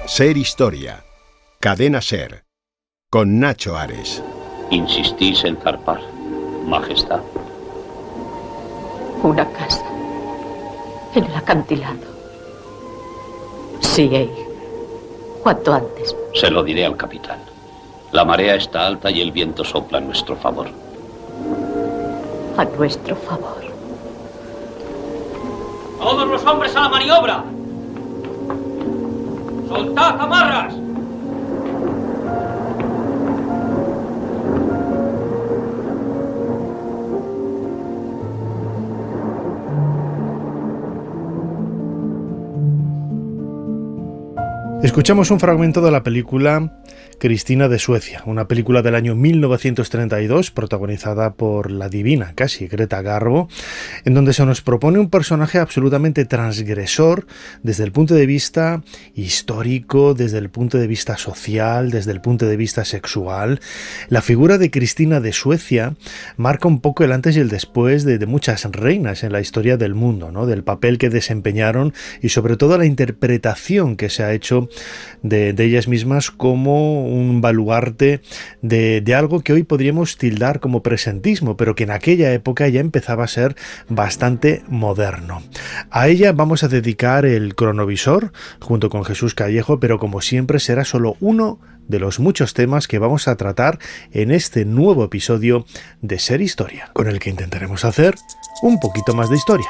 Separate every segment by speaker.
Speaker 1: Ser Historia. Cadena Ser. Con Nacho Ares.
Speaker 2: ¿Insistís en zarpar, Majestad?
Speaker 3: Una casa. En el acantilado. Sí, cuanto antes.
Speaker 2: Se lo diré al capitán. La marea está alta y el viento sopla a nuestro favor.
Speaker 3: A nuestro favor.
Speaker 4: ¡Todos los hombres a la maniobra! ¡Soltad amarras!
Speaker 5: Escuchamos un fragmento de la película Cristina de Suecia, una película del año 1932 protagonizada por la divina, casi, Greta Garbo, en donde se nos propone un personaje absolutamente transgresor desde el punto de vista histórico, desde el punto de vista social, desde el punto de vista sexual. La figura de Cristina de Suecia marca un poco el antes y el después de muchas reinas en la historia del mundo, ¿no? Del papel que desempeñaron y sobre todo la interpretación que se ha hecho de ellas mismas como un baluarte de algo que hoy podríamos tildar como presentismo, pero que en aquella época ya empezaba a ser bastante moderno. A ella vamos a dedicar el cronovisor junto con Jesús Callejo, pero como siempre será solo uno de los muchos temas que vamos a tratar en este nuevo episodio de Ser Historia, con el que intentaremos hacer un poquito más de historia.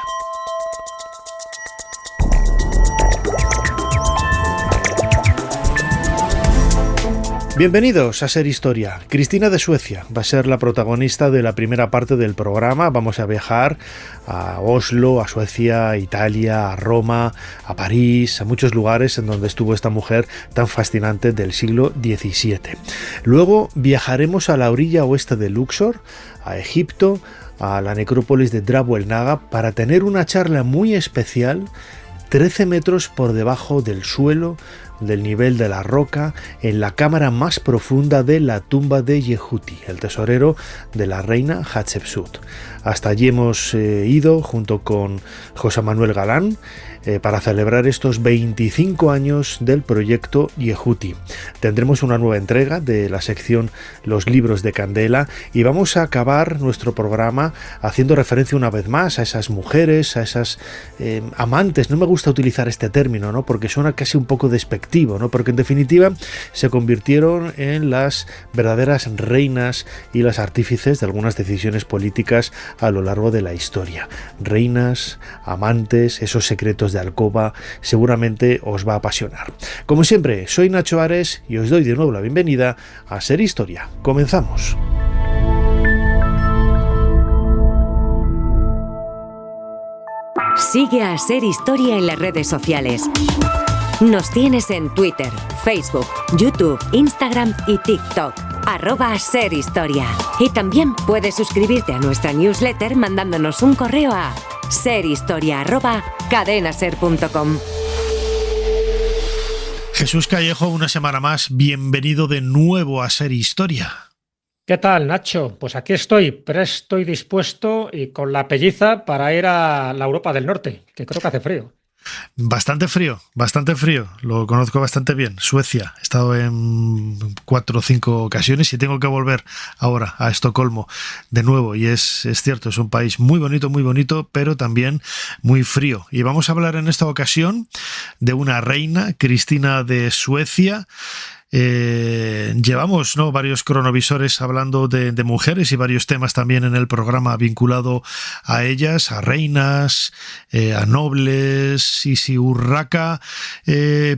Speaker 5: Bienvenidos a Ser Historia. Cristina de Suecia va a ser la protagonista de la primera parte del programa. Vamos a viajar a Oslo, a Suecia, a Italia, a Roma, a París, a muchos lugares en donde estuvo esta mujer tan fascinante del siglo XVII. Luego viajaremos a la orilla oeste de Luxor, a Egipto, a la necrópolis de Drabo el Naga, para tener una charla muy especial, 13 metros por debajo del suelo, del nivel de la roca, en la cámara más profunda de la tumba de Yehuti, el tesorero de la reina Hatshepsut. Hasta allí hemos ido junto con José Manuel Galán para celebrar estos 25 años del proyecto Yehuti. Tendremos una nueva entrega de la sección Los Libros de Candela y vamos a acabar nuestro programa haciendo referencia una vez más a esas mujeres, a esas amantes. No me gusta utilizar este término, ¿no? Porque suena casi un poco despectivo, ¿no? Porque en definitiva se convirtieron en las verdaderas reinas y las artífices de algunas decisiones políticas a lo largo de la historia. Reinas, amantes, esos secretos de alcoba, seguramente os va a apasionar. Como siempre, soy Nacho Ares y os doy de nuevo la bienvenida a Ser Historia. Comenzamos.
Speaker 6: Sigue a Ser Historia en las redes sociales. Nos tienes en Twitter, Facebook, YouTube, Instagram y TikTok. @SerHistoria. Y también puedes suscribirte a nuestra newsletter mandándonos un correo a serhistoria@cadenaser.com.
Speaker 5: Jesús Callejo, una semana más, bienvenido de nuevo a Ser Historia.
Speaker 7: ¿Qué tal, Nacho? Pues aquí estoy, presto y dispuesto y con la pelliza para ir a la Europa del Norte, que creo que hace frío.
Speaker 5: Bastante frío, lo conozco bastante bien. Suecia, he estado en 4 o 5 ocasiones y tengo que volver ahora a Estocolmo de nuevo, y es cierto, es un país muy bonito, pero también muy frío. Y vamos a hablar en esta ocasión de una reina, Cristina de Suecia. Llevamos varios cronovisores hablando de mujeres y varios temas también en el programa vinculado a ellas, a reinas, a nobles. Sisi Urraca,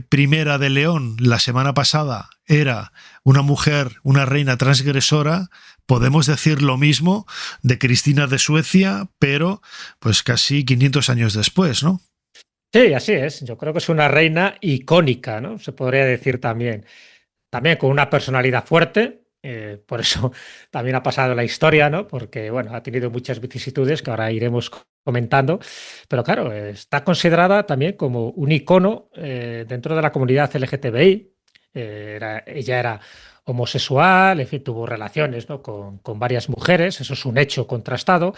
Speaker 5: primera de León, la semana pasada era una mujer, una reina transgresora. Podemos decir lo mismo de Cristina de Suecia, pero pues casi 500 años después, ¿no?
Speaker 7: Sí, así es. Yo creo que es una reina icónica, ¿no? Se podría decir también. También con una personalidad fuerte, por eso también ha pasado la historia, ¿no? Porque, bueno, ha tenido muchas vicisitudes que ahora iremos comentando, pero claro, está considerada también como un icono dentro de la comunidad LGTBI. Ella era homosexual, en fin, tuvo relaciones, ¿no? con varias mujeres, eso es un hecho contrastado,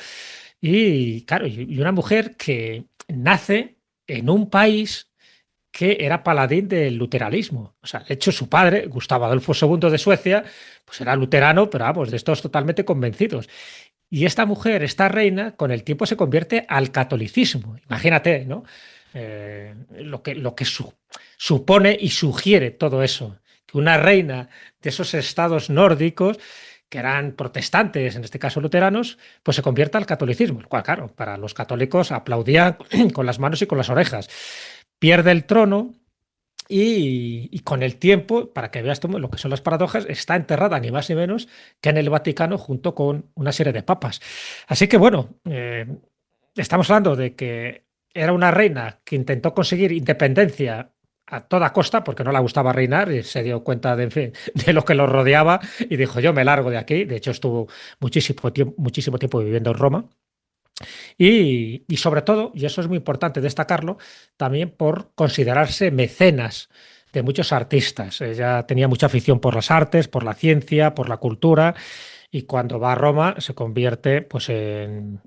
Speaker 7: y claro, y una mujer que nace en un país que era paladín del luteranismo. O sea, de hecho, su padre, Gustavo Adolfo II de Suecia, pues era luterano, pero vamos, de estos totalmente convencidos. Y esta mujer, esta reina, con el tiempo se convierte al catolicismo. Imagínate, ¿no? Lo que supone y sugiere todo eso. Que una reina de esos estados nórdicos, que eran protestantes, en este caso luteranos, pues se convierta al catolicismo. El cual, claro, para los católicos aplaudían con las manos y con las orejas. Pierde el trono y con el tiempo, para que veas tú lo que son las paradojas, está enterrada ni más ni menos que en el Vaticano junto con una serie de papas. Así que bueno, estamos hablando de que era una reina que intentó conseguir independencia a toda costa porque no le gustaba reinar y se dio cuenta de, en fin, de lo que lo rodeaba y dijo yo me largo de aquí. De hecho estuvo muchísimo tiempo viviendo en Roma. Y sobre todo, y eso es muy importante destacarlo, también por considerarse mecenas de muchos artistas. Ella tenía mucha afición por las artes, por la ciencia, por la cultura, y cuando va a Roma se convierte en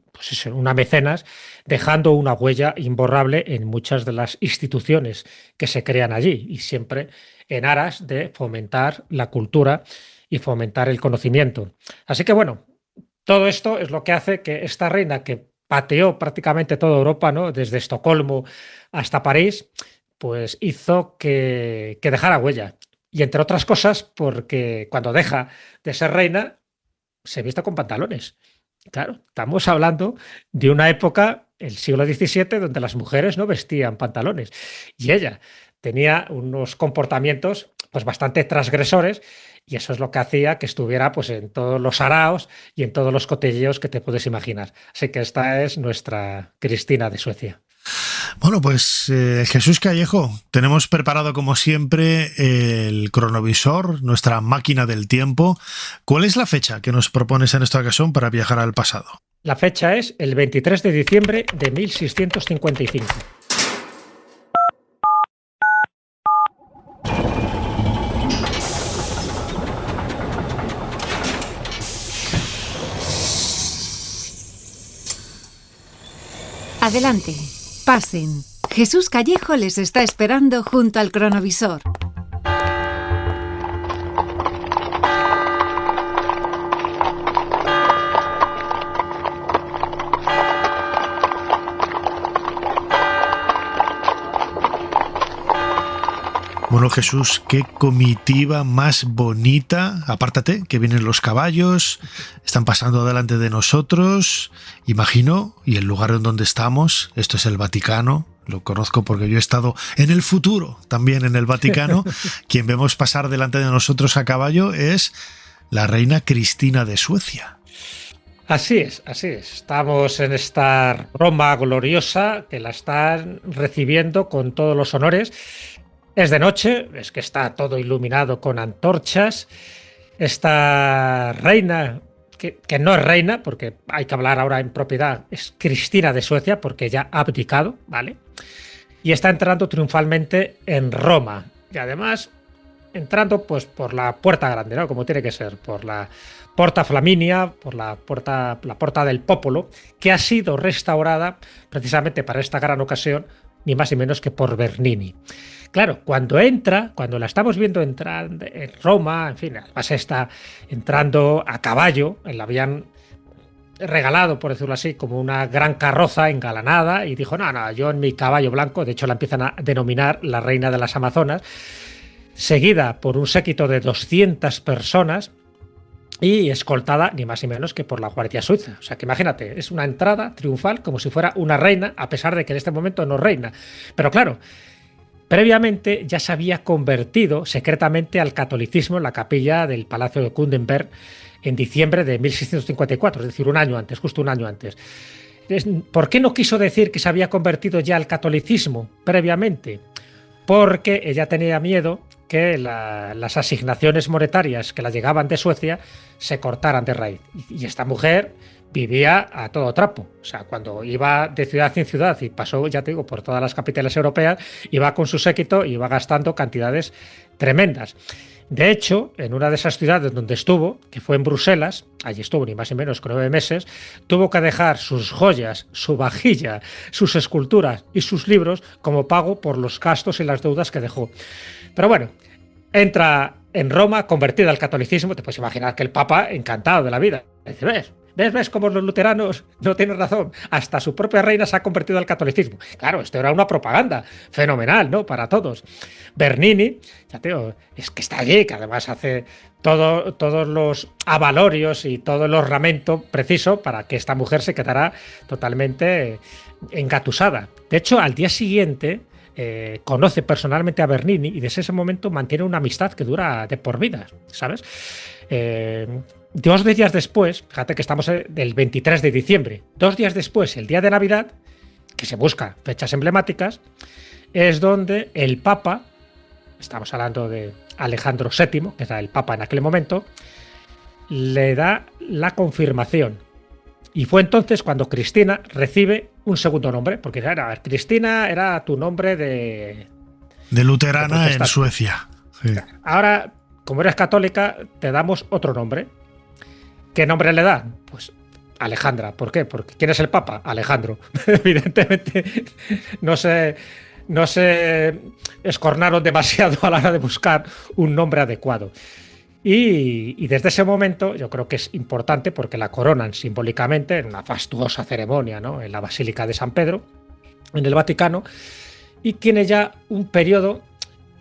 Speaker 7: una mecenas, dejando una huella imborrable en muchas de las instituciones que se crean allí, y siempre en aras de fomentar la cultura y fomentar el conocimiento. Así que bueno, todo esto es lo que hace que esta reina que pateó prácticamente toda Europa, ¿no? Desde Estocolmo hasta París, pues hizo que dejara huella. Y entre otras cosas, porque cuando deja de ser reina, se viste con pantalones. Claro, estamos hablando de una época, el siglo XVII, donde las mujeres no vestían pantalones. Y ella tenía unos comportamientos pues bastante transgresores, y eso es lo que hacía que estuviera pues en todos los saraos y en todos los cotilleos que te puedes imaginar. Así que esta es nuestra Cristina de Suecia.
Speaker 5: Bueno, pues Jesús Callejo, tenemos preparado como siempre el cronovisor, nuestra máquina del tiempo. ¿Cuál es la fecha que nos propones en esta ocasión para viajar al pasado?
Speaker 7: La fecha es el 23 de diciembre de 1655.
Speaker 8: Adelante, pasen. Jesús Callejo les está esperando junto al cronovisor.
Speaker 5: Bueno, Jesús, qué comitiva más bonita. Apártate, que vienen los caballos, están pasando delante de nosotros, imagino, y el lugar en donde estamos, esto es el Vaticano, lo conozco porque yo he estado en el futuro también en el Vaticano. Quien vemos pasar delante de nosotros a caballo es la reina Cristina de Suecia.
Speaker 7: Así es, así es. Estamos en esta Roma gloriosa que la están recibiendo con todos los honores. Es de noche, es que está todo iluminado con antorchas. Esta reina, que no es reina, porque hay que hablar ahora en propiedad, es Cristina de Suecia, porque ya ha abdicado, ¿vale? Y está entrando triunfalmente en Roma. Y además, entrando pues por la puerta grande, ¿no? Como tiene que ser, por la Porta Flaminia, por la Porta del Popolo, que ha sido restaurada precisamente para esta gran ocasión, ni más ni menos que por Bernini. Claro, cuando la estamos viendo entrar en Roma, en fin, además está entrando a caballo, la habían regalado, por decirlo así, como una gran carroza engalanada, y dijo, no, yo en mi caballo blanco, de hecho la empiezan a denominar la reina de las Amazonas, seguida por un séquito de 200 personas, y escoltada ni más ni menos que por la Guardia Suiza. O sea, que imagínate, es una entrada triunfal como si fuera una reina, a pesar de que en este momento no reina. Pero claro, previamente ya se había convertido secretamente al catolicismo en la capilla del Palacio de Kundenberg en diciembre de 1654, es decir, un año antes, justo un año antes. ¿Por qué no quiso decir que se había convertido ya al catolicismo previamente? Porque ella tenía miedo que las asignaciones monetarias que la llegaban de Suecia se cortaran de raíz. Y esta mujer vivía a todo trapo. O sea, cuando iba de ciudad en ciudad y pasó, ya te digo, por todas las capitales europeas, iba con su séquito y iba gastando cantidades tremendas. De hecho, en una de esas ciudades donde estuvo, que fue en Bruselas, allí estuvo ni más ni menos que 9 meses, tuvo que dejar sus joyas, su vajilla, sus esculturas y sus libros como pago por los gastos y las deudas que dejó. Pero bueno, entra en Roma, convertida al catolicismo. Te puedes imaginar que el Papa, encantado de la vida, dice, ¿Ves cómo los luteranos no tienen razón? Hasta su propia reina se ha convertido al catolicismo. Claro, esto era una propaganda fenomenal, ¿no? Para todos. Bernini, ya tío, es que está allí, que además hace todos los avalorios y todo el ornamento preciso para que esta mujer se quedara totalmente engatusada. De hecho, al día siguiente conoce personalmente a Bernini y desde ese momento mantiene una amistad que dura de por vida, ¿sabes? 2 días después, fíjate que estamos del 23 de diciembre, 2 días después, el día de Navidad, que se busca fechas emblemáticas, es donde el Papa, estamos hablando de Alejandro VII, que era el Papa en aquel momento, le da la confirmación. Y fue entonces cuando Cristina recibe un segundo nombre, porque era, Cristina era tu nombre de
Speaker 5: luterana en Suecia. Sí.
Speaker 7: Ahora, como eres católica, te damos otro nombre. ¿Qué nombre le dan? Pues Alejandra. ¿Por qué? Porque ¿quién es el Papa? Alejandro. Evidentemente no se escornaron demasiado a la hora de buscar un nombre adecuado. Y desde ese momento yo creo que es importante porque la coronan simbólicamente en una fastuosa ceremonia, ¿no? En la Basílica de San Pedro, en el Vaticano, y tiene ya un periodo,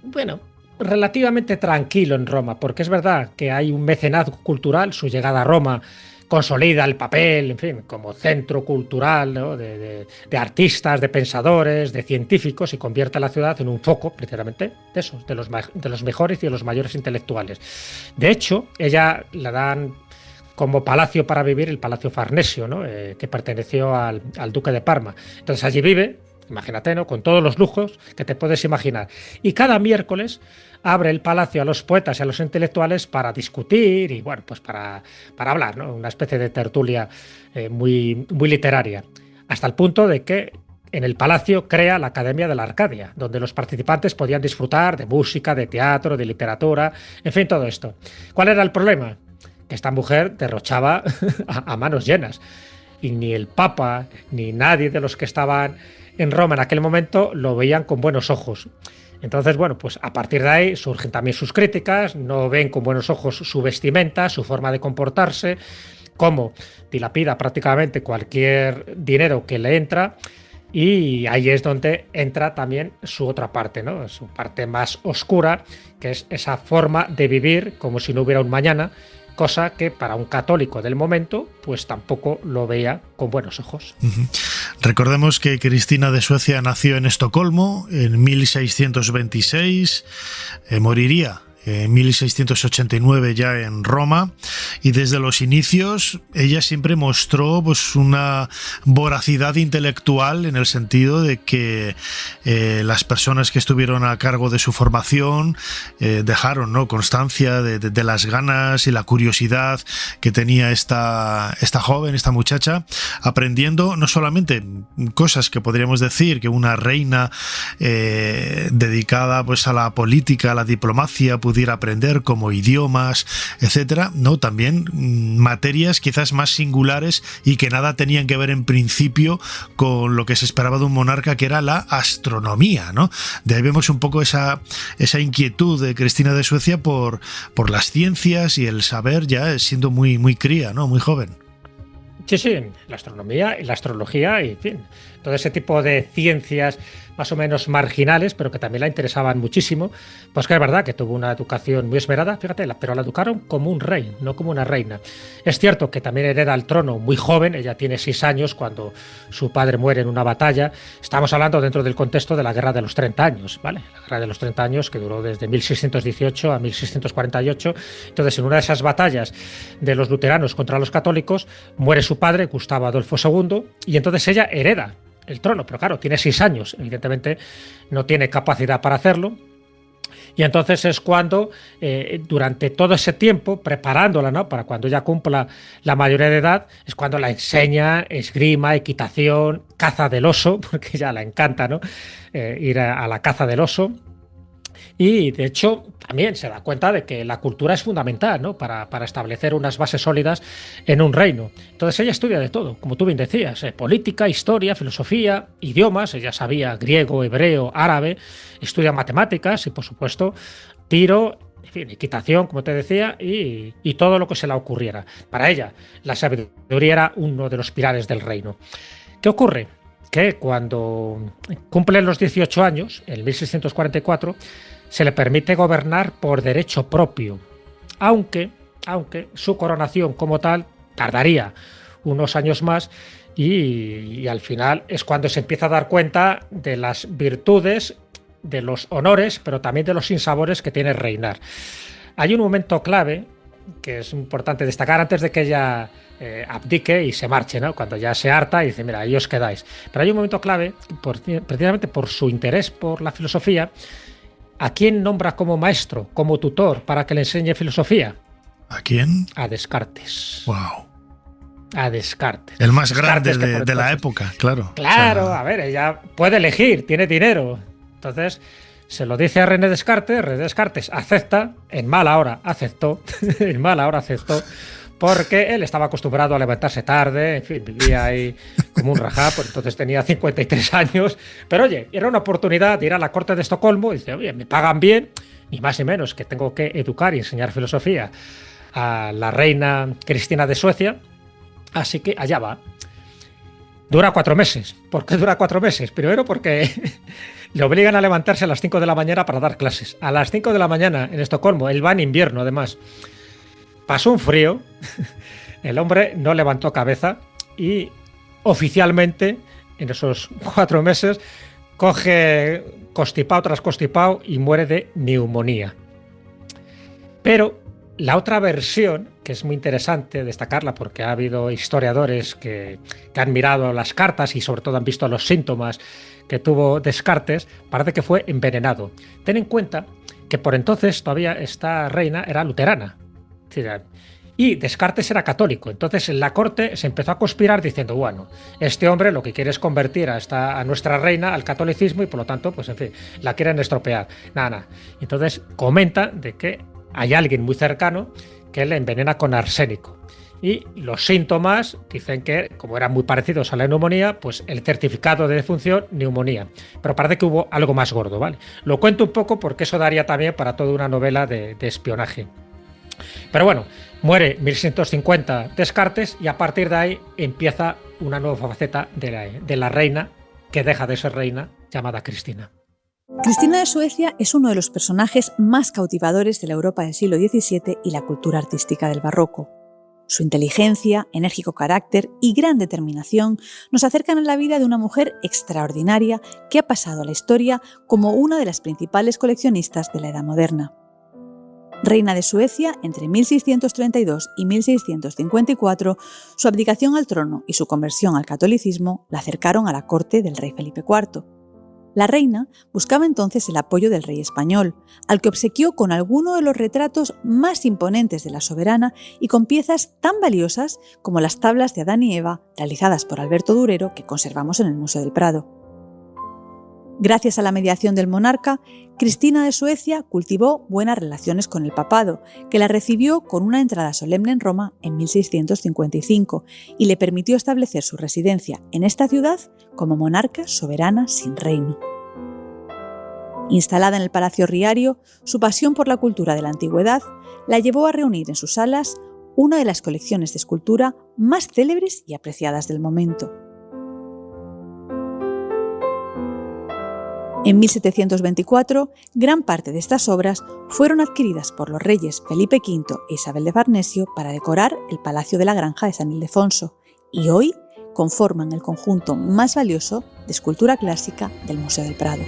Speaker 7: bueno, relativamente tranquilo en Roma, porque es verdad que hay un mecenazgo cultural. Su llegada a Roma consolida el papel, en fin, como centro cultural, ¿no? de artistas, de pensadores, de científicos, y convierte a la ciudad en un foco, precisamente, de esos, de los mejores y de los mayores intelectuales. De hecho, ella la dan como palacio para vivir el Palacio Farnesio, ¿no? Que perteneció al duque de Parma. Entonces allí vive, imagínate, ¿no? Con todos los lujos que te puedes imaginar. Y cada miércoles abre el palacio a los poetas y a los intelectuales para discutir y, bueno, pues para hablar, ¿no? Una especie de tertulia muy, muy literaria. Hasta el punto de que en el palacio crea la Academia de la Arcadia, donde los participantes podían disfrutar de música, de teatro, de literatura, en fin, todo esto. ¿Cuál era el problema? Que esta mujer derrochaba a manos llenas. Y ni el Papa, ni nadie de los que estaban en Roma en aquel momento lo veían con buenos ojos. Entonces, bueno, pues a partir de ahí surgen también sus críticas, no ven con buenos ojos su vestimenta, su forma de comportarse, cómo dilapida prácticamente cualquier dinero que le entra, y ahí es donde entra también su otra parte, ¿no? Su parte más oscura, que es esa forma de vivir como si no hubiera un mañana, cosa que para un católico del momento pues tampoco lo veía con buenos ojos.
Speaker 5: Recordemos que Cristina de Suecia nació en Estocolmo en 1626, moriría en 1689 ya en Roma, y desde los inicios ella siempre mostró pues una voracidad intelectual, en el sentido de que las personas que estuvieron a cargo de su formación dejaron, ¿no?, constancia de las ganas y la curiosidad que tenía esta joven, esta muchacha, aprendiendo no solamente cosas que podríamos decir que una reina dedicada pues a la política, a la diplomacia, pudiera aprender, como idiomas, etcétera, no, también materias quizás más singulares y que nada tenían que ver en principio con lo que se esperaba de un monarca, que era la astronomía, ¿no? De ahí vemos un poco esa inquietud de Cristina de Suecia por las ciencias y el saber, ya siendo muy, muy cría, ¿no? Muy joven.
Speaker 7: Sí, la astronomía y la astrología y, en fin, todo ese tipo de ciencias más o menos marginales, pero que también la interesaban muchísimo. Pues que es verdad que tuvo una educación muy esmerada, fíjate, pero la educaron como un rey, no como una reina. Es cierto que también hereda el trono muy joven, ella tiene 6 años cuando su padre muere en una batalla. Estamos hablando dentro del contexto de la Guerra de los 30 años, ¿vale? La Guerra de los 30 años, que duró desde 1618 a 1648. Entonces, en una de esas batallas de los luteranos contra los católicos, muere su padre, Gustavo Adolfo II, y entonces ella hereda el trono, pero claro, tiene 6 años, evidentemente no tiene capacidad para hacerlo. Y entonces es cuando, durante todo ese tiempo, preparándola, ¿no?, para cuando ella cumpla la mayoría de edad, es cuando la enseña esgrima, equitación, caza del oso, porque ya la encanta, ¿no?, ir a la caza del oso. Y de hecho también se da cuenta de que la cultura es fundamental, ¿no? para establecer unas bases sólidas en un reino. Entonces ella estudia de todo, como tú bien decías, política, historia, filosofía, idiomas, ella sabía griego, hebreo, árabe, estudia matemáticas y por supuesto tiro, en fin, equitación, como te decía, y todo lo que se le ocurriera. Para ella la sabiduría era uno de los pilares del reino. ¿Qué ocurre? Que cuando cumple los 18 años, en 1644, se le permite gobernar por derecho propio, aunque su coronación como tal tardaría unos años más y al final es cuando se empieza a dar cuenta de las virtudes, de los honores, pero también de los sinsabores que tiene reinar. Hay un momento clave que es importante destacar antes de que ella abdique y se marche, ¿no? Cuando ya se harta y dice, mira, ahí os quedáis. Pero hay un momento clave, precisamente por su interés por la filosofía. ¿A quién nombra como maestro, como tutor, para que le enseñe filosofía?
Speaker 5: ¿A quién?
Speaker 7: A Descartes.
Speaker 5: Wow.
Speaker 7: A Descartes.
Speaker 5: El más grande de la época, claro.
Speaker 7: Claro, o sea, a ver, ella puede elegir, tiene dinero. Entonces se lo dice a René Descartes, René Descartes acepta, en mala hora aceptó, en mala hora aceptó, porque él estaba acostumbrado a levantarse tarde, en fin, vivía ahí como un rajá, pues entonces tenía 53 años, pero oye, era una oportunidad de ir a la corte de Estocolmo y dice, oye, me pagan bien, ni más ni menos que tengo que educar y enseñar filosofía a la reina Cristina de Suecia, así que allá va. Dura 4 meses. ¿Por qué dura 4 meses? Primero porque le obligan a levantarse a las 5 de la mañana para dar clases. A las 5 de la mañana en Estocolmo, él va en invierno además. Pasó un frío, el hombre no levantó cabeza y oficialmente en esos 4 meses coge constipado tras constipado y muere de neumonía. Pero la otra versión, que es muy interesante destacarla porque ha habido historiadores que han mirado las cartas y sobre todo han visto los síntomas que tuvo Descartes, parece que fue envenenado. Ten en cuenta que por entonces todavía esta reina era luterana. Y Descartes era católico, entonces en la corte se empezó a conspirar diciendo, bueno, este hombre lo que quiere es convertir a nuestra reina al catolicismo y por lo tanto, pues en fin, la quieren estropear. Nada. Entonces comenta de que hay alguien muy cercano que le envenena con arsénico. Y los síntomas dicen que, como eran muy parecidos a la neumonía, pues el certificado de defunción, neumonía. Pero parece que hubo algo más gordo, ¿vale? Lo cuento un poco porque eso daría también para toda una novela de espionaje. Pero bueno, muere en 1650 Descartes y a partir de ahí empieza una nueva faceta de la reina, que deja de ser reina, llamada Cristina.
Speaker 9: Cristina de Suecia es uno de los personajes más cautivadores de la Europa del siglo XVII y la cultura artística del barroco. Su inteligencia, enérgico carácter y gran determinación nos acercan a la vida de una mujer extraordinaria que ha pasado a la historia como una de las principales coleccionistas de la Edad Moderna. Reina de Suecia entre 1632 y 1654, su abdicación al trono y su conversión al catolicismo la acercaron a la corte del rey Felipe IV. La reina buscaba entonces el apoyo del rey español, al que obsequió con alguno de los retratos más imponentes de la soberana y con piezas tan valiosas como las tablas de Adán y Eva realizadas por Alberto Durero que conservamos en el Museo del Prado. Gracias a la mediación del monarca, Cristina de Suecia cultivó buenas relaciones con el papado, que la recibió con una entrada solemne en Roma en 1655 y le permitió establecer su residencia en esta ciudad como monarca soberana sin reino. Instalada en el Palacio Riario, su pasión por la cultura de la antigüedad la llevó a reunir en sus salas una de las colecciones de escultura más célebres y apreciadas del momento. En 1724, gran parte de estas obras fueron adquiridas por los reyes Felipe V e Isabel de Farnesio para decorar el Palacio de la Granja de San Ildefonso y hoy conforman el conjunto más valioso de escultura clásica del Museo del Prado.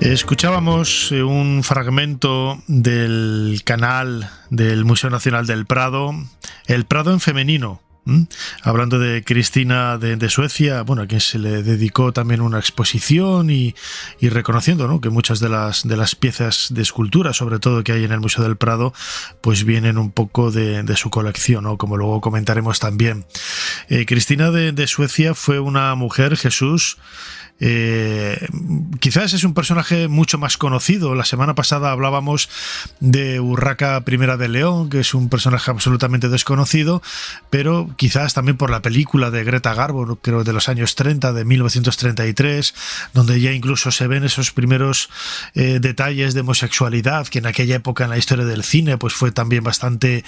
Speaker 5: Escuchábamos un fragmento del canal del Museo Nacional del Prado, el Prado en femenino, Hablando de Cristina de Suecia, bueno, a quien se le dedicó también una exposición y reconociendo, ¿no?, que muchas de las piezas de escultura, sobre todo que hay en el Museo del Prado, pues vienen un poco de su colección, ¿no?, como luego comentaremos también. Cristina de Suecia fue una mujer, Jesús, quizás es un personaje mucho más conocido. La semana pasada hablábamos de Urraca I de León, que es un personaje absolutamente desconocido, pero quizás también por la película de Greta Garbo, creo de los años 30, de 1933, donde ya incluso se ven esos primeros detalles de homosexualidad, que en aquella época en la historia del cine pues fue también bastante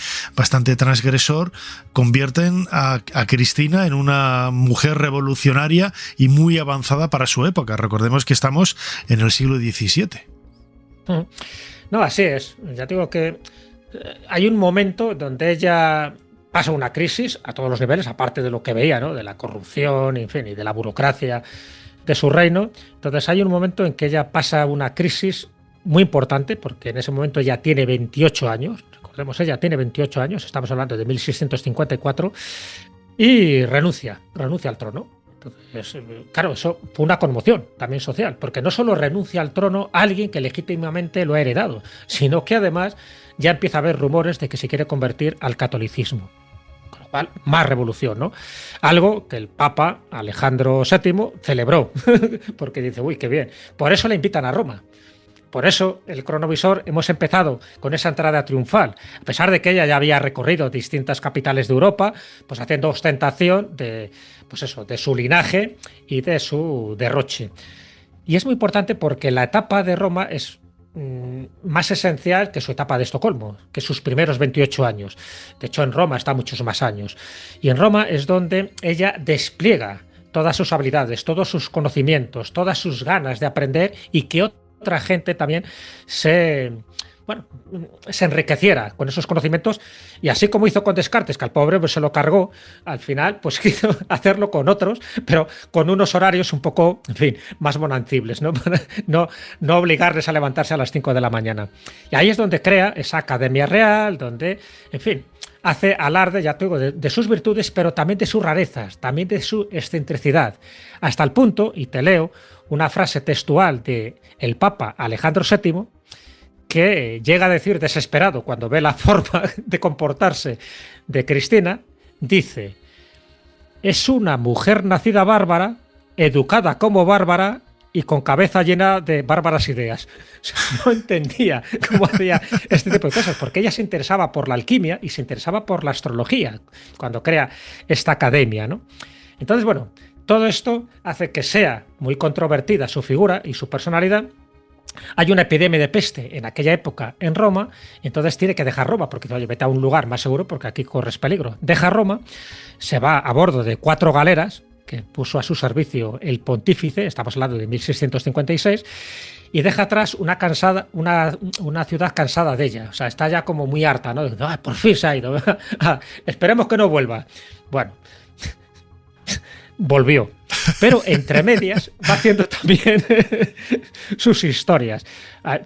Speaker 5: transgresor. Convierten a Cristina en una mujer revolucionaria y muy avanzada para su época. Recordemos que estamos en el siglo XVII.
Speaker 7: No, así es. Ya digo que hay un momento donde ella pasa una crisis a todos los niveles, aparte de lo que veía, ¿no?, de la corrupción, en fin, y de la burocracia de su reino. Entonces hay un momento en que ella pasa una crisis muy importante, porque en ese momento ella tiene 28 años. Recordemos, ella tiene 28 años, estamos hablando de 1654, y renuncia al trono. Entonces, claro, eso fue una conmoción también social, porque no solo renuncia al trono alguien que legítimamente lo ha heredado, sino que además ya empieza a haber rumores de que se quiere convertir al catolicismo. Con lo cual, más revolución, ¿no? Algo que el Papa Alejandro VII celebró, porque dice, uy, qué bien. Por eso le invitan a Roma. Por eso, el cronovisor, hemos empezado con esa entrada triunfal, a pesar de que ella ya había recorrido distintas capitales de Europa, pues haciendo ostentación de su linaje y de su derroche. Y es muy importante porque la etapa de Roma es más esencial que su etapa de Estocolmo, que sus primeros 28 años. De hecho, en Roma está muchos más años. Y en Roma es donde ella despliega todas sus habilidades, todos sus conocimientos, todas sus ganas de aprender, y que otra gente también se enriqueciera con esos conocimientos, y así como hizo con Descartes, que al pobre pues se lo cargó, al final pues quiso hacerlo con otros, pero con unos horarios un poco, en fin, más bonancibles, ¿no? No obligarles a levantarse a las 5 de la mañana. Y ahí es donde crea esa Academia Real, donde, en fin, hace alarde, ya te digo, de sus virtudes, pero también de sus rarezas, también de su excentricidad, hasta el punto, y te leo una frase textual de el Papa Alejandro VII, que llega a decir, desesperado, cuando ve la forma de comportarse de Cristina, dice: es una mujer nacida bárbara, educada como bárbara y con cabeza llena de bárbaras ideas. O sea, no entendía cómo hacía este tipo de cosas, porque ella se interesaba por la alquimia y se interesaba por la astrología cuando crea esta academia, ¿no? Entonces, bueno, todo esto hace que sea muy controvertida su figura y su personalidad. Hay una epidemia de peste en aquella época en Roma, y entonces tiene que dejar Roma, porque oye, vete a un lugar más seguro porque aquí corres peligro. Deja Roma, se va a bordo de 4 galeras que puso a su servicio el pontífice, estamos hablando de 1656, y deja atrás una ciudad cansada de ella. O sea, está ya como muy harta, ¿no? ¡Ah, por fin se ha ido! Esperemos que no vuelva. Bueno, volvió. Pero entre medias va haciendo también sus historias.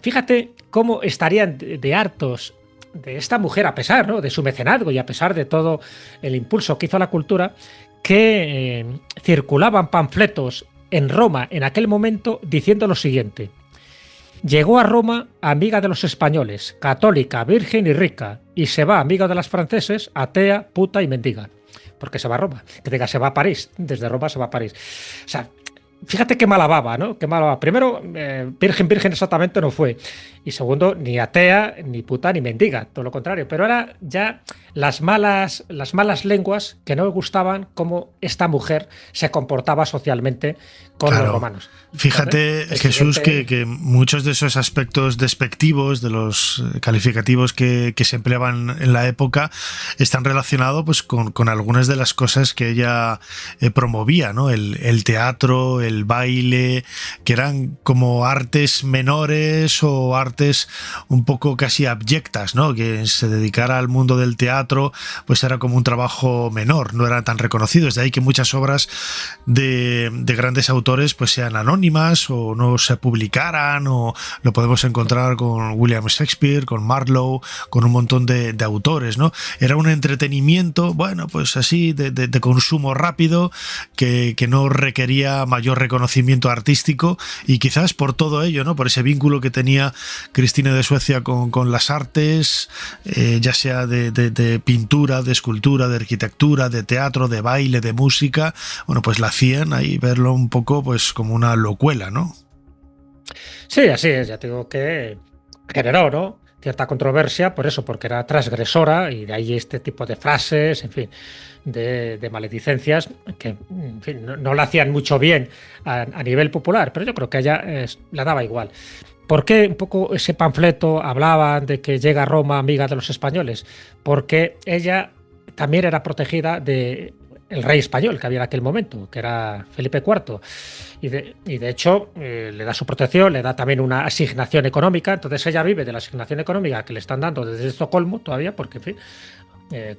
Speaker 7: Fíjate cómo estarían de hartos de esta mujer, a pesar, ¿no?, de su mecenazgo y a pesar de todo el impulso que hizo a la cultura, que circulaban panfletos en Roma en aquel momento diciendo lo siguiente: llegó a Roma amiga de los españoles, católica, virgen y rica, y se va amiga de las franceses, atea, puta y mendiga. Porque se va a Roma, que diga se va a París, desde Roma se va a París. O sea, fíjate qué mala baba, ¿no? Qué mala baba. Primero, virgen exactamente no fue. Y segundo, ni atea, ni puta, ni mendiga, todo lo contrario. Pero era ya las malas lenguas que no le gustaban cómo esta mujer se comportaba socialmente con los romanos.
Speaker 5: Fíjate, Jesús, que muchos de esos aspectos despectivos, de los calificativos que se empleaban en la época, están relacionados pues, con algunas de las cosas que ella promovía, ¿no? El teatro, el baile, que eran como artes menores o artes artes un poco casi abyectas, ¿no? Que se dedicara al mundo del teatro pues era como un trabajo menor, no era tan reconocido. Es de ahí que muchas obras de grandes autores pues sean anónimas o no se publicaran, o lo podemos encontrar con William Shakespeare, con Marlowe, con un montón de autores, ¿no? Era un entretenimiento, bueno, pues así de consumo rápido que no requería mayor reconocimiento artístico, y quizás por todo ello, ¿no? Por ese vínculo que tenía Cristina de Suecia con las artes, ya sea de pintura, de escultura, de arquitectura, de teatro, de baile, de música, bueno, pues la hacían ahí verlo un poco pues como una locuela, ¿no?
Speaker 7: Sí, así es, ya te digo que generó, ¿no?, cierta controversia por eso, porque era transgresora, y de ahí este tipo de frases, en fin, de maledicencias que, en fin, no le hacían mucho bien a nivel popular, pero yo creo que a ella le daba igual. ¿Por qué un poco ese panfleto hablaba de que llega a Roma amiga de los españoles? Porque ella también era protegida de el rey español que había en aquel momento, que era Felipe IV, y de hecho le da su protección, le da también una asignación económica. Entonces ella vive de la asignación económica que le están dando desde Estocolmo todavía, porque en fin,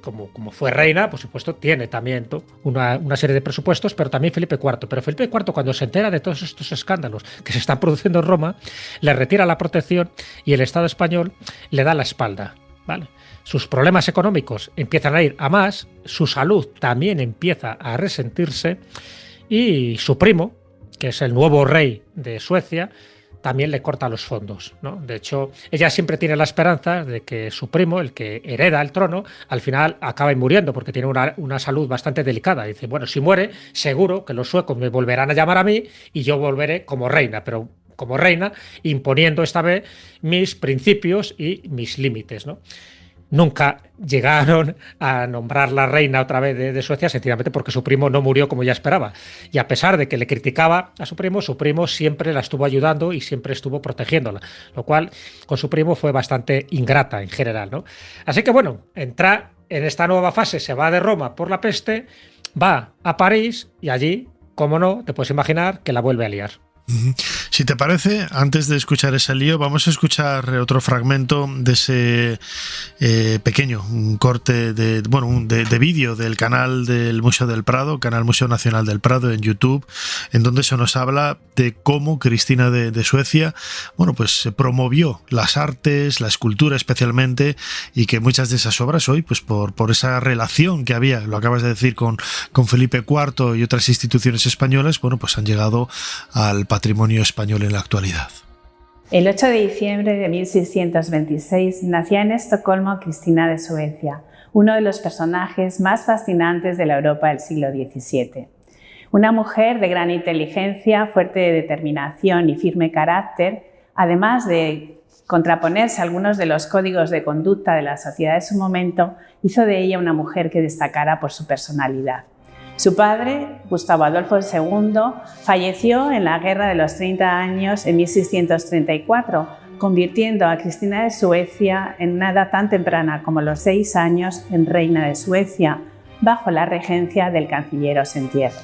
Speaker 7: como fue reina, por supuesto, tiene también una serie de presupuestos, pero también Felipe IV. Pero Felipe IV, cuando se entera de todos estos escándalos que se están produciendo en Roma, le retira la protección y el Estado español le da la espalda, ¿vale? Sus problemas económicos empiezan a ir a más, su salud también empieza a resentirse, y su primo, que es el nuevo rey de Suecia, también le corta los fondos, ¿no? De hecho, ella siempre tiene la esperanza de que su primo, el que hereda el trono, al final acabe muriendo, porque tiene una salud bastante delicada. Dice, bueno, si muere, seguro que los suecos me volverán a llamar a mí y yo volveré como reina, pero como reina imponiendo esta vez mis principios y mis límites, ¿no? Nunca llegaron a nombrar la reina otra vez de Suecia, sencillamente porque su primo no murió como ella esperaba. Y a pesar de que le criticaba a su primo siempre la estuvo ayudando y siempre estuvo protegiéndola, lo cual con su primo fue bastante ingrata en general, ¿no? Así que bueno, entra en esta nueva fase, se va de Roma por la peste, va a París y allí, cómo no, te puedes imaginar que la vuelve a liar.
Speaker 5: Si te parece, antes de escuchar ese lío, vamos a escuchar otro fragmento de ese pequeño corte de vídeo del canal del Museo del Prado, canal Museo Nacional del Prado en YouTube, en donde se nos habla de cómo Cristina de Suecia, bueno, pues se promovió las artes, la escultura especialmente, y que muchas de esas obras hoy, pues por esa relación que había, lo acabas de decir, con Felipe IV y otras instituciones españolas, bueno, pues han llegado al patrimonio español en la actualidad.
Speaker 10: El 8 de diciembre de 1626 nacía en Estocolmo Cristina de Suecia, uno de los personajes más fascinantes de la Europa del siglo XVII. Una mujer de gran inteligencia, fuerte de determinación y firme carácter, además de contraponerse a algunos de los códigos de conducta de la sociedad de su momento, hizo de ella una mujer que destacara por su personalidad. Su padre, Gustavo Adolfo II, falleció en la Guerra de los 30 años en 1634, convirtiendo a Cristina de Suecia en una edad tan temprana como los 6 años en reina de Suecia, bajo la regencia del canciller Ossentierro.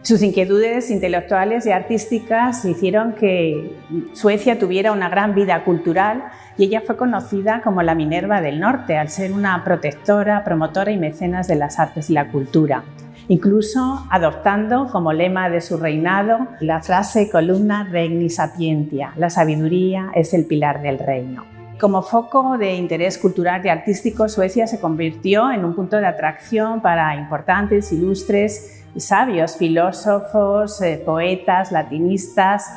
Speaker 10: Sus inquietudes intelectuales y artísticas hicieron que Suecia tuviera una gran vida cultural, y ella fue conocida como la Minerva del Norte, al ser una protectora, promotora y mecenas de las artes y la cultura, incluso adoptando como lema de su reinado la frase columna regni sapientia, la sabiduría es el pilar del reino. Como foco de interés cultural y artístico, Suecia se convirtió en un punto de atracción para importantes, ilustres y sabios filósofos, poetas, latinistas,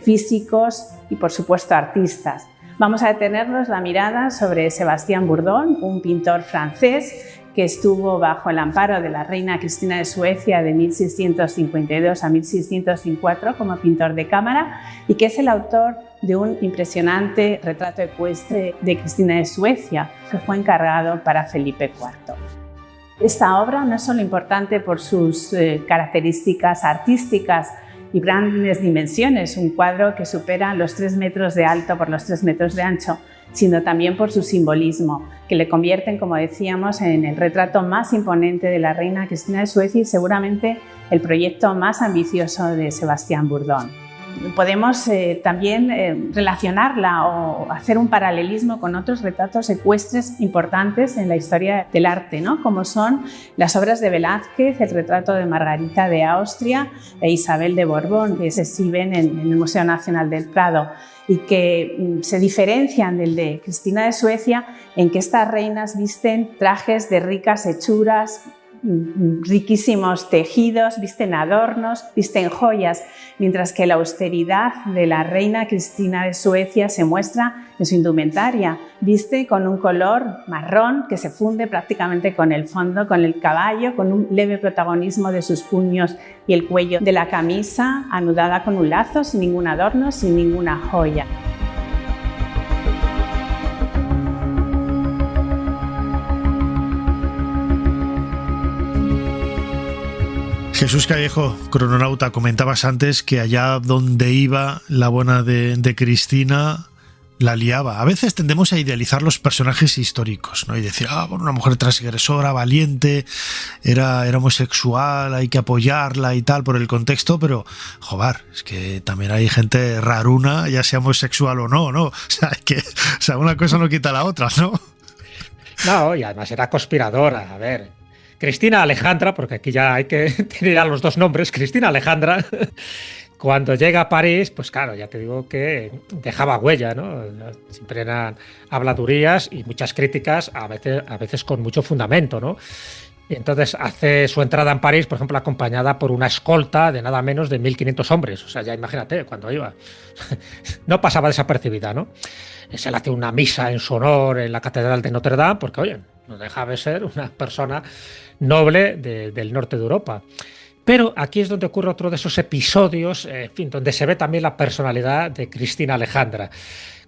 Speaker 10: físicos y, por supuesto, artistas. Vamos a detenernos la mirada sobre Sebastián Bourdon, un pintor francés que estuvo bajo el amparo de la reina Cristina de Suecia de 1652 a 1604 como pintor de cámara, y que es el autor de un impresionante retrato ecuestre de Cristina de Suecia que fue encargado para Felipe IV. Esta obra no es solo importante por sus características artísticas y grandes dimensiones, un cuadro que supera los 3 metros de alto por los 3 metros de ancho, sino también por su simbolismo, que le convierten, como decíamos, en el retrato más imponente de la reina Cristina de Suecia y seguramente el proyecto más ambicioso de Sebastián Bourdon. podemos también relacionarla o hacer un paralelismo con otros retratos ecuestres importantes en la historia del arte, ¿no? Como son las obras de Velázquez, el retrato de Margarita de Austria e Isabel de Borbón, que se exhiben en el Museo Nacional del Prado y que se diferencian del de Cristina de Suecia en que estas reinas visten trajes de ricas hechuras, riquísimos tejidos, visten adornos, visten joyas, mientras que la austeridad de la reina Cristina de Suecia se muestra en su indumentaria. Viste con un color marrón que se funde prácticamente con el fondo, con el caballo, con un leve protagonismo de sus puños y el cuello de la camisa, anudada con un lazo, sin ningún adorno, sin ninguna joya.
Speaker 5: Jesús Callejo, crononauta, comentabas antes que allá donde iba la buena de Cristina la liaba. A veces tendemos a idealizar los personajes históricos, ¿no? Y decir, bueno, una mujer transgresora, valiente, era homosexual, hay que apoyarla y tal por el contexto, pero, joder, es que también hay gente raruna, ya sea homosexual o no, ¿no? O sea, una cosa no quita la otra, ¿no?
Speaker 7: No, y además era conspiradora, a ver. Cristina Alejandra, porque aquí ya hay que tener a los dos nombres, Cristina Alejandra, cuando llega a París, pues claro, ya te digo que dejaba huella, ¿no? Siempre eran habladurías y muchas críticas, a veces con mucho fundamento, ¿no? Y entonces hace su entrada en París, por ejemplo, acompañada por una escolta de nada menos de 1.500 hombres. O sea, ya imagínate, cuando iba. No pasaba desapercibida, ¿no? Se le hace una misa en su honor en la Catedral de Notre Dame, porque, oye, no deja de ser una persona noble del norte de Europa. Pero aquí es donde ocurre otro de esos episodios, en fin, donde se ve también la personalidad de Cristina Alejandra.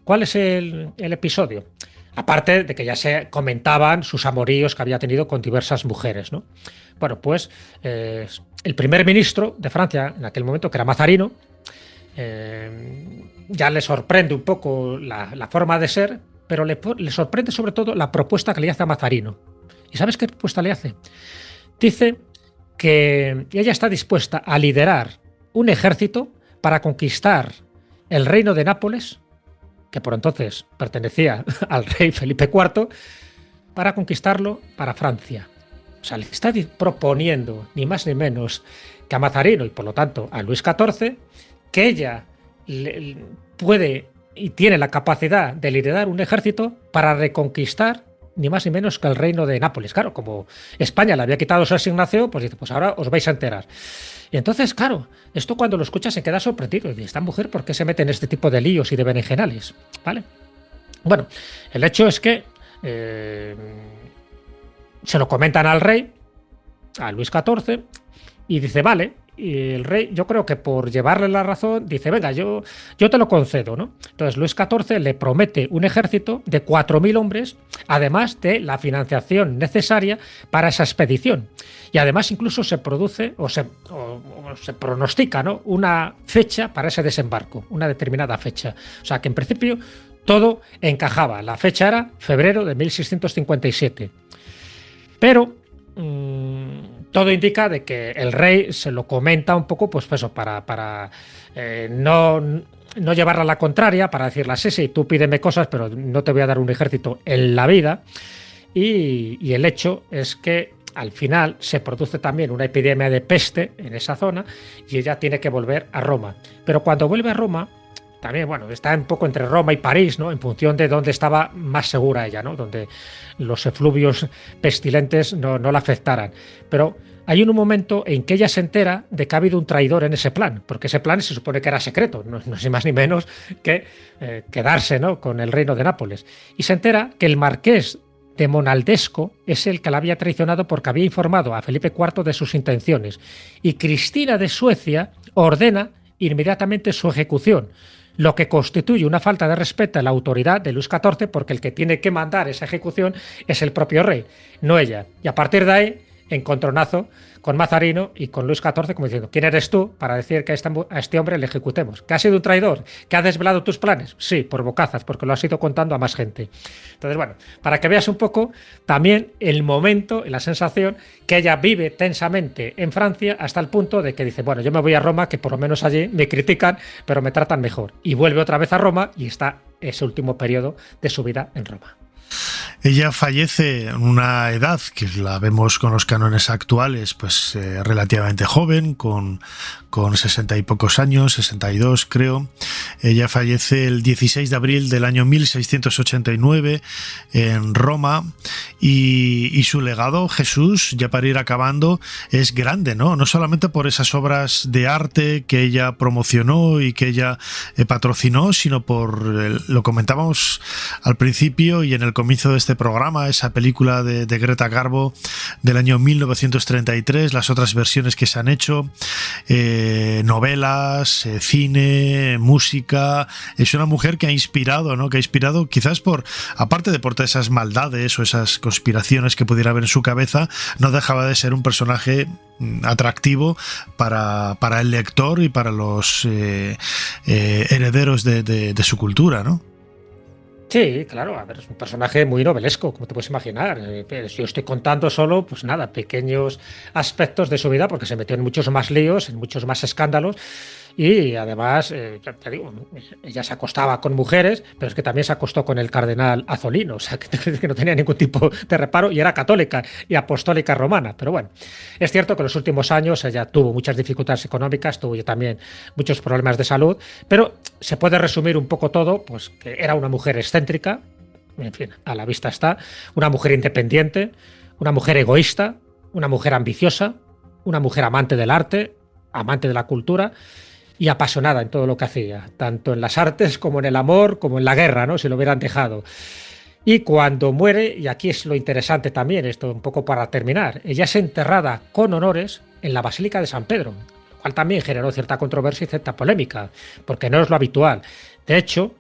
Speaker 7: ¿Cuál es el episodio? Aparte de que ya se comentaban sus amoríos que había tenido con diversas mujeres, ¿no? Bueno, pues el primer ministro de Francia, en aquel momento, que era Mazarino, ya le sorprende un poco la forma de ser, pero le sorprende sobre todo la propuesta que le hace a Mazarino. ¿Y sabes qué propuesta le hace? Dice que ella está dispuesta a liderar un ejército para conquistar el reino de Nápoles, que por entonces pertenecía al rey Felipe IV, para conquistarlo para Francia. O sea, le está proponiendo ni más ni menos que a Mazarino y por lo tanto a Luis XIV que ella puede y tiene la capacidad de liderar un ejército para reconquistar ni más ni menos que el reino de Nápoles. Claro, como España le había quitado su asignación, pues dice, pues ahora os vais a enterar. Y entonces, claro, esto cuando lo escuchas se queda sorprendido. Y esta mujer, ¿por qué se mete en este tipo de líos y de berenjenales? ¿Vale? Bueno, el hecho es que se lo comentan al rey, a Luis XIV, y dice, vale. Y el rey, yo creo que por llevarle la razón, dice, venga, yo te lo concedo, ¿no? Entonces Luis XIV le promete un ejército de 4.000 hombres, además de la financiación necesaria para esa expedición. Y además incluso se produce o se pronostica, ¿no?, una fecha para ese desembarco, una determinada fecha. O sea que en principio todo encajaba. La fecha era febrero de 1657. Pero todo indica de que el rey se lo comenta un poco, pues eso, para no llevarla a la contraria, para decirle, sí, tú pídeme cosas, pero no te voy a dar un ejército en la vida. Y el hecho es que al final se produce también una epidemia de peste en esa zona y ella tiene que volver a Roma. Pero cuando vuelve a Roma, también, bueno, está un poco entre Roma y París, ¿no?, en función de dónde estaba más segura ella, ¿no?, donde los efluvios pestilentes no la afectaran. Pero hay un momento en que ella se entera de que ha habido un traidor en ese plan, porque ese plan se supone que era secreto, no es más ni menos que quedarse, ¿no?, con el reino de Nápoles. Y se entera que el marqués de Monaldesco es el que la había traicionado porque había informado a Felipe IV de sus intenciones. Y Cristina de Suecia ordena inmediatamente su ejecución, lo que constituye una falta de respeto a la autoridad de Luis XIV, porque el que tiene que mandar esa ejecución es el propio rey, no ella. Y a partir de ahí encontronazo con Mazarino y con Luis XIV, como diciendo, ¿quién eres tú para decir que a este hombre le ejecutemos? ¿Que ha sido un traidor? ¿Que ha desvelado tus planes? Sí, por bocazas, porque lo has ido contando a más gente. Entonces, bueno, para que veas un poco también el momento y la sensación que ella vive tensamente en Francia hasta el punto de que dice, bueno, yo me voy a Roma, que por lo menos allí me critican, pero me tratan mejor. Y vuelve otra vez a Roma y está ese último periodo de su vida en Roma.
Speaker 5: Ella fallece en una edad que la vemos con los cánones actuales, pues relativamente joven, con 60 y pocos años, 62 creo. Ella fallece el 16 de abril del año 1689 en Roma y su legado, Jesús, ya para ir acabando, es grande, ¿no? No solamente por esas obras de arte que ella promocionó y que ella patrocinó, sino por, lo comentábamos al principio y en el comienzo de este programa, esa película de Greta Garbo del año 1933, las otras versiones que se han hecho, novelas, cine, música. Es una mujer que ha inspirado, ¿no? Que ha inspirado quizás aparte de por todas esas maldades o esas conspiraciones que pudiera haber en su cabeza, no dejaba de ser un personaje atractivo para el lector y para los herederos de su cultura, ¿no?
Speaker 7: Sí, claro, a ver, es un personaje muy novelesco, como te puedes imaginar. Yo estoy contando solo, pues nada, pequeños aspectos de su vida, porque se metió en muchos más líos, en muchos más escándalos, y además, ya te digo, ella se acostaba con mujeres, pero es que también se acostó con el cardenal Azzolino, o sea, que no tenía ningún tipo de reparo, y era católica y apostólica romana. Pero bueno, es cierto que en los últimos años ella tuvo muchas dificultades económicas, tuvo también muchos problemas de salud, pero se puede resumir un poco todo, pues que era una mujer excéntrica, en fin, a la vista está, una mujer independiente, una mujer egoísta, una mujer ambiciosa, una mujer amante del arte, amante de la cultura, y apasionada en todo lo que hacía, tanto en las artes como en el amor, como en la guerra, ¿no? Si lo hubieran dejado. Y cuando muere, y aquí es lo interesante también, esto un poco para terminar, ella es enterrada con honores en la Basílica de San Pedro, lo cual también generó cierta controversia y cierta polémica, porque no es lo habitual. De hecho,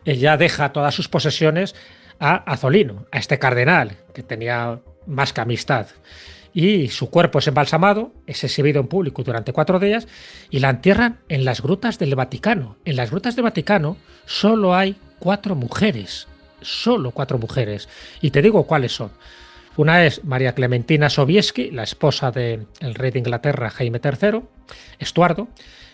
Speaker 7: ella deja todas sus posesiones a Azzolino, a este cardenal, que tenía más que amistad. Y su cuerpo es embalsamado, es exhibido en público durante 4 días y la entierran en las grutas del Vaticano. En las grutas del Vaticano solo hay 4 mujeres, solo 4 mujeres. Y te digo cuáles son. Una es María Clementina Sobieski, la esposa del rey de Inglaterra Jaime III, Estuardo.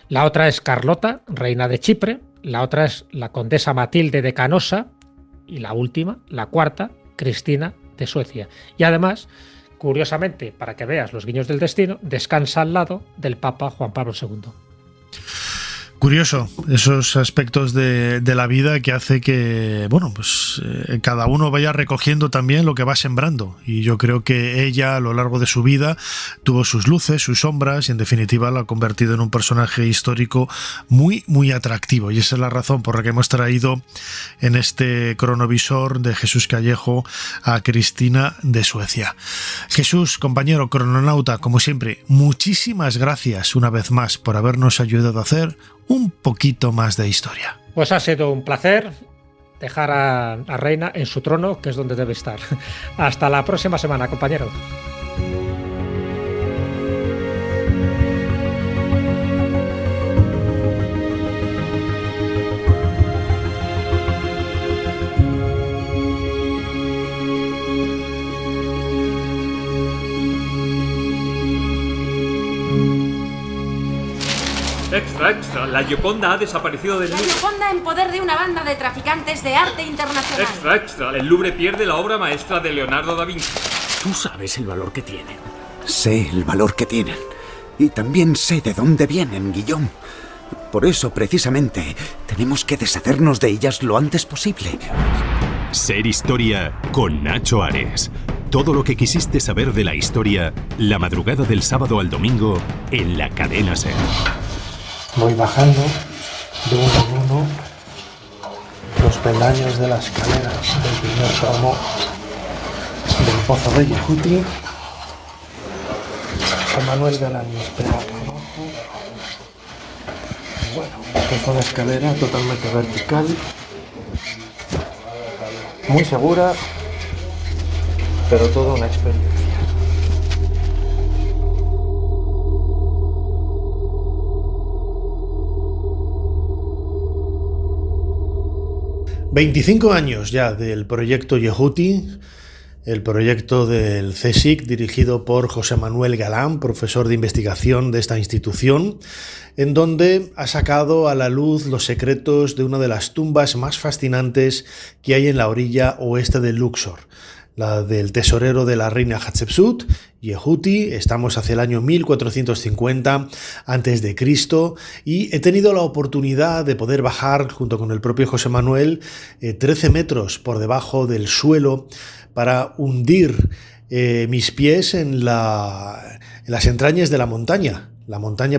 Speaker 7: La otra es Carlota, reina de Chipre. La otra es la condesa Matilde de Canosa. Y la última, la cuarta, Cristina de Suecia. Y además, curiosamente, para que veas los guiños del destino, descansa al lado del Papa Juan Pablo II.
Speaker 5: Curioso, esos aspectos de la vida que hace que, bueno, pues cada uno vaya recogiendo también lo que va sembrando. Y yo creo que ella, a lo largo de su vida, tuvo sus luces, sus sombras, y en definitiva la ha convertido en un personaje histórico muy, muy atractivo. Y esa es la razón por la que hemos traído en este cronovisor de Jesús Callejo a Cristina de Suecia. Jesús, compañero crononauta, como siempre, muchísimas gracias una vez más por habernos ayudado a hacer un poquito más de historia.
Speaker 7: Pues ha sido un placer dejar a Reina en su trono, que es donde debe estar. Hasta la próxima semana, compañero.
Speaker 4: Extra, extra. La Gioconda ha desaparecido del Louvre.
Speaker 11: La Gioconda en poder de una banda de traficantes de arte internacional.
Speaker 4: Extra, extra. El Louvre pierde la obra maestra de Leonardo da Vinci.
Speaker 12: Tú sabes el valor que tienen. Sé el valor que tienen. Y también sé de dónde vienen, Guillaume. Por eso, precisamente, tenemos que deshacernos de ellas lo antes posible.
Speaker 13: Ser Historia con Nacho Ares. Todo lo que quisiste saber de la historia, la madrugada del sábado al domingo, en la cadena SER.
Speaker 5: Voy bajando de uno en uno los peldaños de las escaleras del primer tramo del Pozo de Yehuti. San Manuel Galán me espera acá abajo. Bueno, esta es una escalera totalmente vertical, muy segura, pero toda una experiencia. 25 años ya del proyecto Yehuti, el proyecto del CSIC dirigido por José Manuel Galán, profesor de investigación de esta institución, en donde ha sacado a la luz los secretos de una de las tumbas más fascinantes que hay en la orilla oeste de Luxor, la del tesorero de la reina Hatshepsut, Yehuti. Estamos hacia el año 1450 a.C. y he tenido la oportunidad de poder bajar junto con el propio José Manuel 13 metros por debajo del suelo para hundir mis pies en las entrañas de la montaña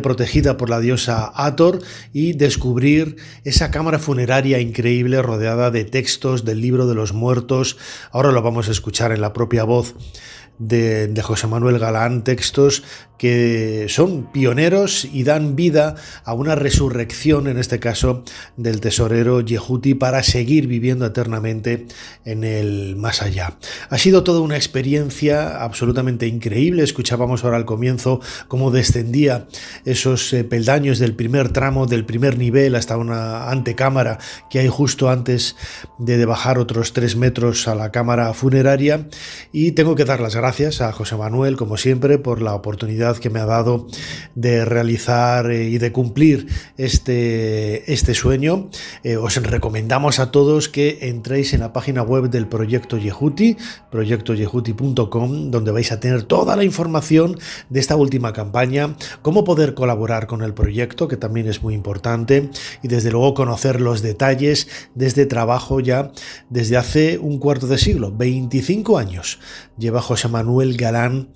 Speaker 5: protegida por la diosa Hathor, y descubrir esa cámara funeraria increíble rodeada de textos del libro de los muertos. Ahora lo vamos a escuchar en la propia voz de José Manuel Galán, textos que son pioneros y dan vida a una resurrección, en este caso del tesorero Yehuti, para seguir viviendo eternamente en el más allá. Ha sido toda una experiencia absolutamente increíble. Escuchábamos ahora al comienzo cómo descendía esos peldaños del primer tramo, del primer nivel, hasta una antecámara que hay justo antes de bajar otros 3 metros a la cámara funeraria. Y tengo que dar las gracias a José Manuel, como siempre, por la oportunidad que me ha dado de realizar y de cumplir este sueño. Os recomendamos a todos que entréis en la página web del Proyecto Yehuti, proyectoyehuti.com, donde vais a tener toda la información de esta última campaña, cómo poder colaborar con el proyecto, que también es muy importante, y desde luego conocer los detalles de este trabajo ya desde hace un cuarto de siglo. 25 años lleva José Manuel Galán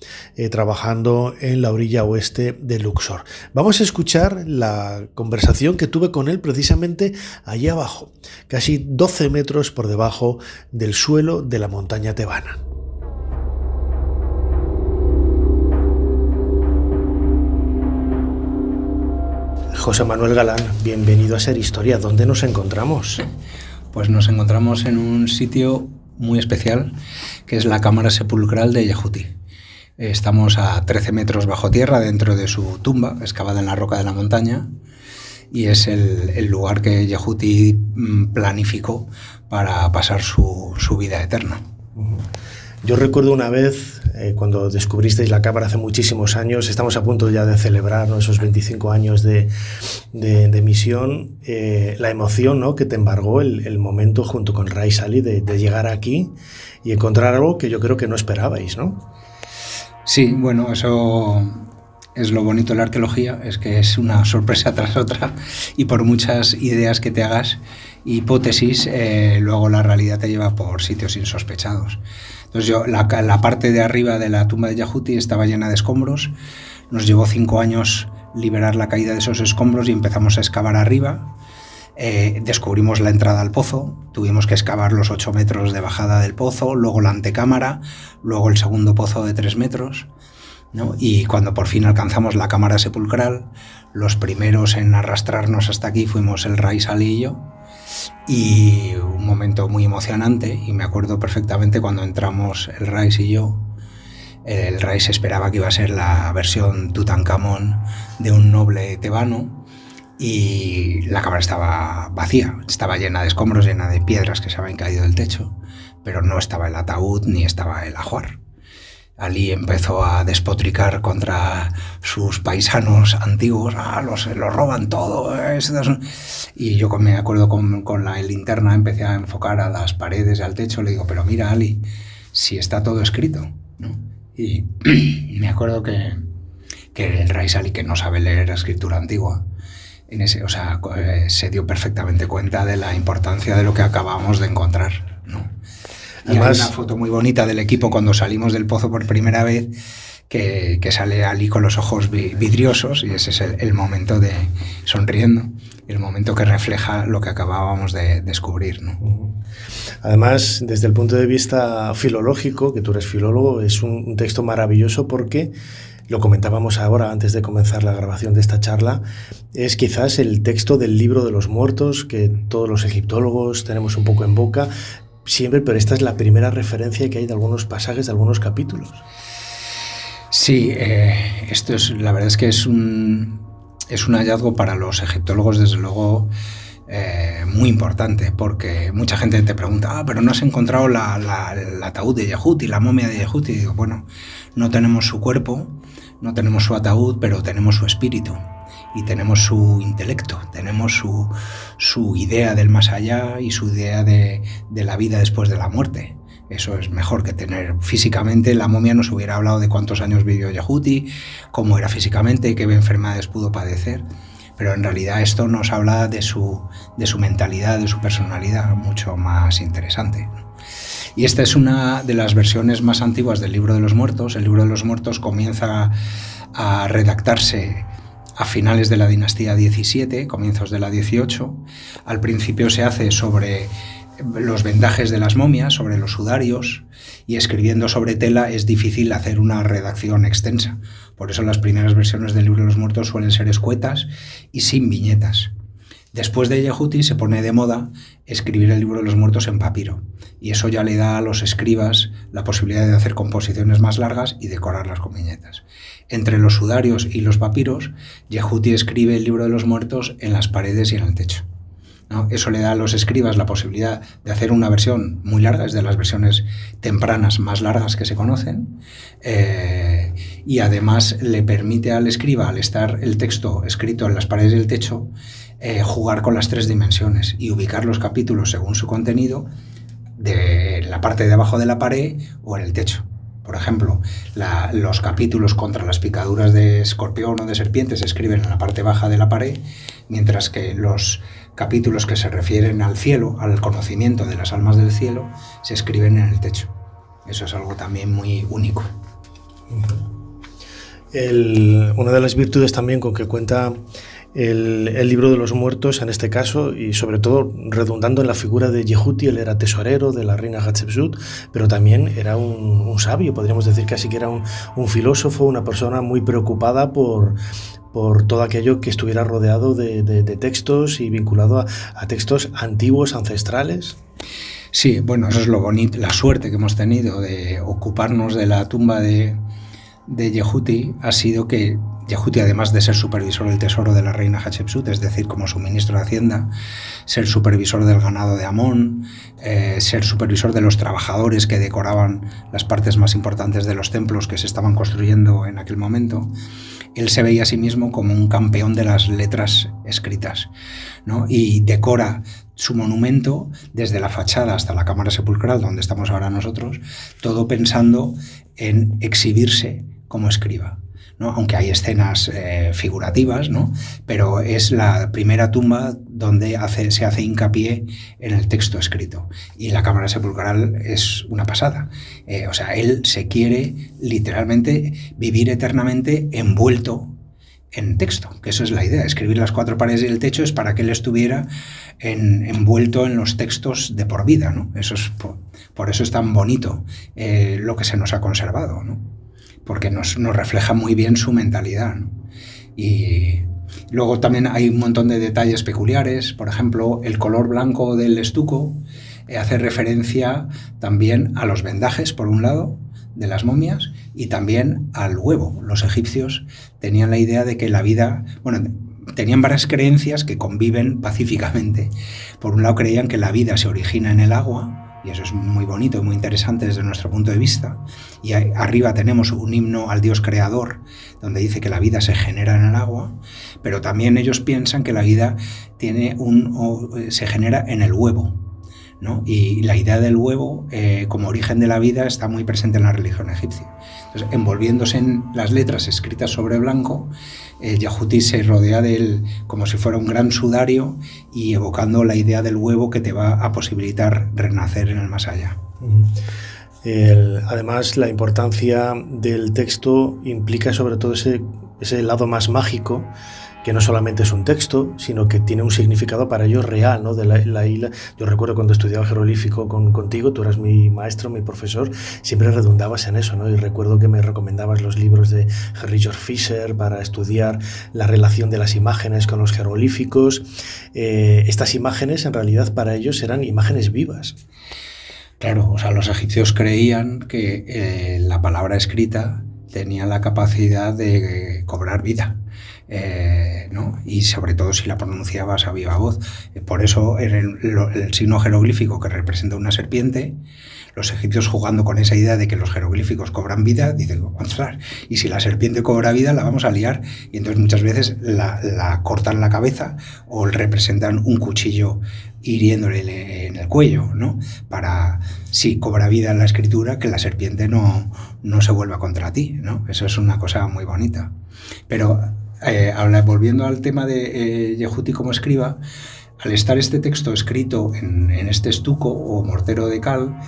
Speaker 5: trabajando en la orilla oeste de Luxor. Vamos a escuchar la conversación que tuve con él precisamente allí abajo, casi 12 metros por debajo del suelo de la montaña tebana. José Manuel Galán, bienvenido a Ser Historia. ¿Dónde nos encontramos?
Speaker 14: Pues nos encontramos en un sitio muy especial, que es la cámara sepulcral de Yehuti. Estamos a 13 metros bajo tierra dentro de su tumba, excavada en la roca de la montaña, y es el lugar que Yehuti planificó para pasar su vida eterna.
Speaker 5: Yo recuerdo una vez, cuando descubristeis la cámara hace muchísimos años, estamos a punto ya de celebrar, ¿no?, esos 25 años de misión, la emoción, ¿no?, que te embargó el momento junto con Ray Sali de llegar aquí y encontrar algo que yo creo que no esperabais, ¿no?
Speaker 14: Sí, bueno, eso es lo bonito de la arqueología, es que es una sorpresa tras otra, y por muchas ideas que te hagas, hipótesis, luego la realidad te lleva por sitios insospechados. Entonces la parte de arriba de la tumba de Yehuti estaba llena de escombros. Nos llevó 5 años liberar la caída de esos escombros y empezamos a excavar arriba. Descubrimos la entrada al pozo, tuvimos que excavar los 8 metros de bajada del pozo, luego la antecámara, luego el segundo pozo de 3 metros, ¿no? Y cuando por fin alcanzamos la cámara sepulcral, los primeros en arrastrarnos hasta aquí fuimos el Ray Sali y yo. Y un momento muy emocionante, y me acuerdo perfectamente cuando entramos el Rais y yo. El Rais esperaba que iba a ser la versión Tutankamón de un noble tebano, y la cámara estaba vacía, estaba llena de escombros, llena de piedras que se habían caído del techo, pero no estaba el ataúd ni estaba el ajuar. Ali empezó a despotricar contra sus paisanos antiguos. Lo roban todo. Y yo me acuerdo con la linterna empecé a enfocar a las paredes y al techo. Le digo, pero mira, Ali, si está todo escrito, ¿no? Y me acuerdo que el Rais Ali, que no sabe leer escritura antigua, se dio perfectamente cuenta de la importancia de lo que acabábamos de encontrar, ¿no? Y además, hay una foto muy bonita del equipo cuando salimos del pozo por primera vez, que sale Ali con los ojos vidriosos, y ese es el momento de sonriendo, el momento que refleja lo que acabábamos de descubrir, ¿no?
Speaker 5: Además, desde el punto de vista filológico, que tú eres filólogo, es un texto maravilloso porque, lo comentábamos ahora antes de comenzar la grabación de esta charla, es quizás el texto del libro de los muertos que todos los egiptólogos tenemos un poco en boca siempre, pero esta es la primera referencia que hay de algunos pasajes, de algunos capítulos.
Speaker 14: Sí, la verdad es que es un hallazgo para los egiptólogos, desde luego, muy importante, porque mucha gente te pregunta, pero no has encontrado el ataúd de Yehuti, la momia de Yehuti. Y digo, bueno, no tenemos su cuerpo, no tenemos su ataúd, pero tenemos su espíritu y tenemos su intelecto, tenemos su idea del más allá y su idea de la vida después de la muerte. Eso es mejor que tener físicamente. La momia nos hubiera hablado de cuántos años vivió Yehuti, cómo era físicamente, qué enfermedades pudo padecer. Pero en realidad esto nos habla de su mentalidad, de su personalidad, mucho más interesante. Y esta es una de las versiones más antiguas del Libro de los Muertos. El Libro de los Muertos comienza a redactarse a finales de la dinastía XVII, comienzos de la XVIII. Al principio se hace sobre los vendajes de las momias, sobre los sudarios, y escribiendo sobre tela es difícil hacer una redacción extensa. Por eso las primeras versiones del Libro de los Muertos suelen ser escuetas y sin viñetas. Después de Yehuti se pone de moda escribir el Libro de los Muertos en papiro, y eso ya le da a los escribas la posibilidad de hacer composiciones más largas y decorarlas con viñetas. Entre los sudarios y los papiros, Yehuti escribe el Libro de los Muertos en las paredes y en el techo, ¿no? Eso le da a los escribas la posibilidad de hacer una versión muy larga, es de las versiones tempranas más largas que se conocen, y además le permite al escriba, al estar el texto escrito en las paredes y el techo, jugar con las 3 dimensiones y ubicar los capítulos según su contenido en la parte de abajo de la pared o en el techo. Por ejemplo, los capítulos contra las picaduras de escorpión o de serpiente se escriben en la parte baja de la pared, mientras que los capítulos que se refieren al cielo, al conocimiento de las almas del cielo, se escriben en el techo. Eso es algo también muy único.
Speaker 5: Una de las virtudes también con que cuenta el Libro de los Muertos, en este caso, y sobre todo redundando en la figura de Yehuti, él era tesorero de la reina Hatshepsut, pero también era un sabio, podríamos decir casi que era un filósofo, una persona muy preocupada por todo aquello que estuviera rodeado de textos y vinculado a textos antiguos, ancestrales.
Speaker 14: Sí, bueno, eso es lo bonito, la suerte que hemos tenido de ocuparnos de la tumba de Yehuti ha sido que Yehuti, además de ser supervisor del tesoro de la reina Hatshepsut, es decir, como su ministro de Hacienda, ser supervisor del ganado de Amón, ser supervisor de los trabajadores que decoraban las partes más importantes de los templos que se estaban construyendo en aquel momento, él se veía a sí mismo como un campeón de las letras escritas, ¿no? Y decora su monumento desde la fachada hasta la cámara sepulcral, donde estamos ahora nosotros, todo pensando en exhibirse como escriba, ¿no? Aunque hay escenas figurativas, ¿no? Pero es la primera tumba donde se hace hincapié en el texto escrito. Y la cámara sepulcral es una pasada. O sea, él se quiere literalmente vivir eternamente envuelto en texto, que eso es la idea. Escribir las 4 paredes y el techo es para que él estuviera envuelto en los textos de por vida, ¿no? Eso es por eso es tan bonito lo que se nos ha conservado, ¿no? Porque nos refleja muy bien su mentalidad, ¿no? Y luego también hay un montón de detalles peculiares. Por ejemplo, el color blanco del estuco hace referencia también a los vendajes, por un lado, de las momias, y también al huevo. Los egipcios tenían la idea de que la vida... Bueno, tenían varias creencias que conviven pacíficamente. Por un lado, creían que la vida se origina en el agua, y eso es muy bonito y muy interesante desde nuestro punto de vista. Y arriba tenemos un himno al Dios creador, donde dice que la vida se genera en el agua, pero también ellos piensan que la vida se genera en el huevo, ¿no? Y la idea del huevo como origen de la vida está muy presente en la religión egipcia. Entonces, envolviéndose en las letras escritas sobre blanco, Yehuti se rodea de él como si fuera un gran sudario y evocando la idea del huevo que te va a posibilitar renacer en el más allá.
Speaker 5: Además, la importancia del texto implica sobre todo ese lado más mágico, que no solamente es un texto, sino que tiene un significado para ellos real, ¿no? De la isla. Yo recuerdo cuando estudiaba jeroglífico contigo, tú eras mi maestro, mi profesor, siempre redundabas en eso, ¿no? Y recuerdo que me recomendabas los libros de Henry George Fisher para estudiar la relación de las imágenes con los jeroglíficos. Estas imágenes, en realidad, para ellos eran imágenes vivas.
Speaker 14: Claro, o sea, los egipcios creían que la palabra escrita tenían la capacidad de cobrar vida, ¿no? Y sobre todo si la pronunciabas a viva voz. Por eso el signo jeroglífico que representa una serpiente, los egipcios, jugando con esa idea de que los jeroglíficos cobran vida, dicen, ostras, y si la serpiente cobra vida la vamos a liar, y entonces muchas veces la cortan la cabeza o representan un cuchillo hiriéndole en el cuello, ¿no? Para, si cobra vida en la escritura, que la serpiente no se vuelva contra ti, ¿no? Eso es una cosa muy bonita. Pero volviendo al tema de Yehuti como escriba, al estar este texto escrito en este estuco o mortero de cal,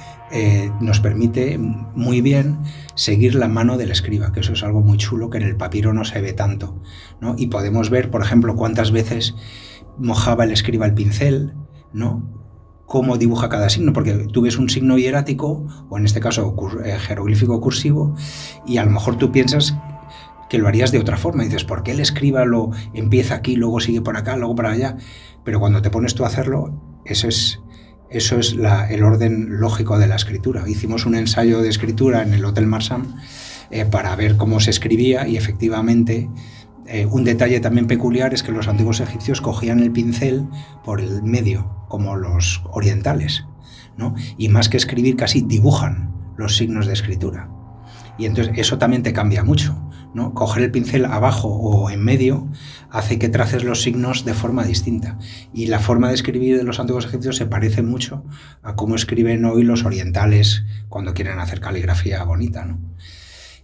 Speaker 14: nos permite muy bien seguir la mano del escriba, que eso es algo muy chulo que en el papiro no se ve tanto, ¿no? Y podemos ver, por ejemplo, cuántas veces mojaba el escriba el pincel, ¿no? Cómo dibuja cada signo, porque tú ves un signo hierático, o en este caso jeroglífico cursivo, y a lo mejor tú piensas que lo harías de otra forma, y dices, ¿por qué el escriba lo empieza aquí, luego sigue por acá, luego para allá? Pero cuando te pones tú a hacerlo, eso es el orden lógico de la escritura. Hicimos un ensayo de escritura en el Hotel Marsan para ver cómo se escribía, y efectivamente un detalle también peculiar es que los antiguos egipcios cogían el pincel por el medio, como los orientales, ¿no? Y más que escribir, casi dibujan los signos de escritura. Y entonces eso también te cambia mucho, ¿no? Coger el pincel abajo o en medio hace que traces los signos de forma distinta. Y la forma de escribir de los antiguos egipcios se parece mucho a cómo escriben hoy los orientales cuando quieren hacer caligrafía bonita, ¿no?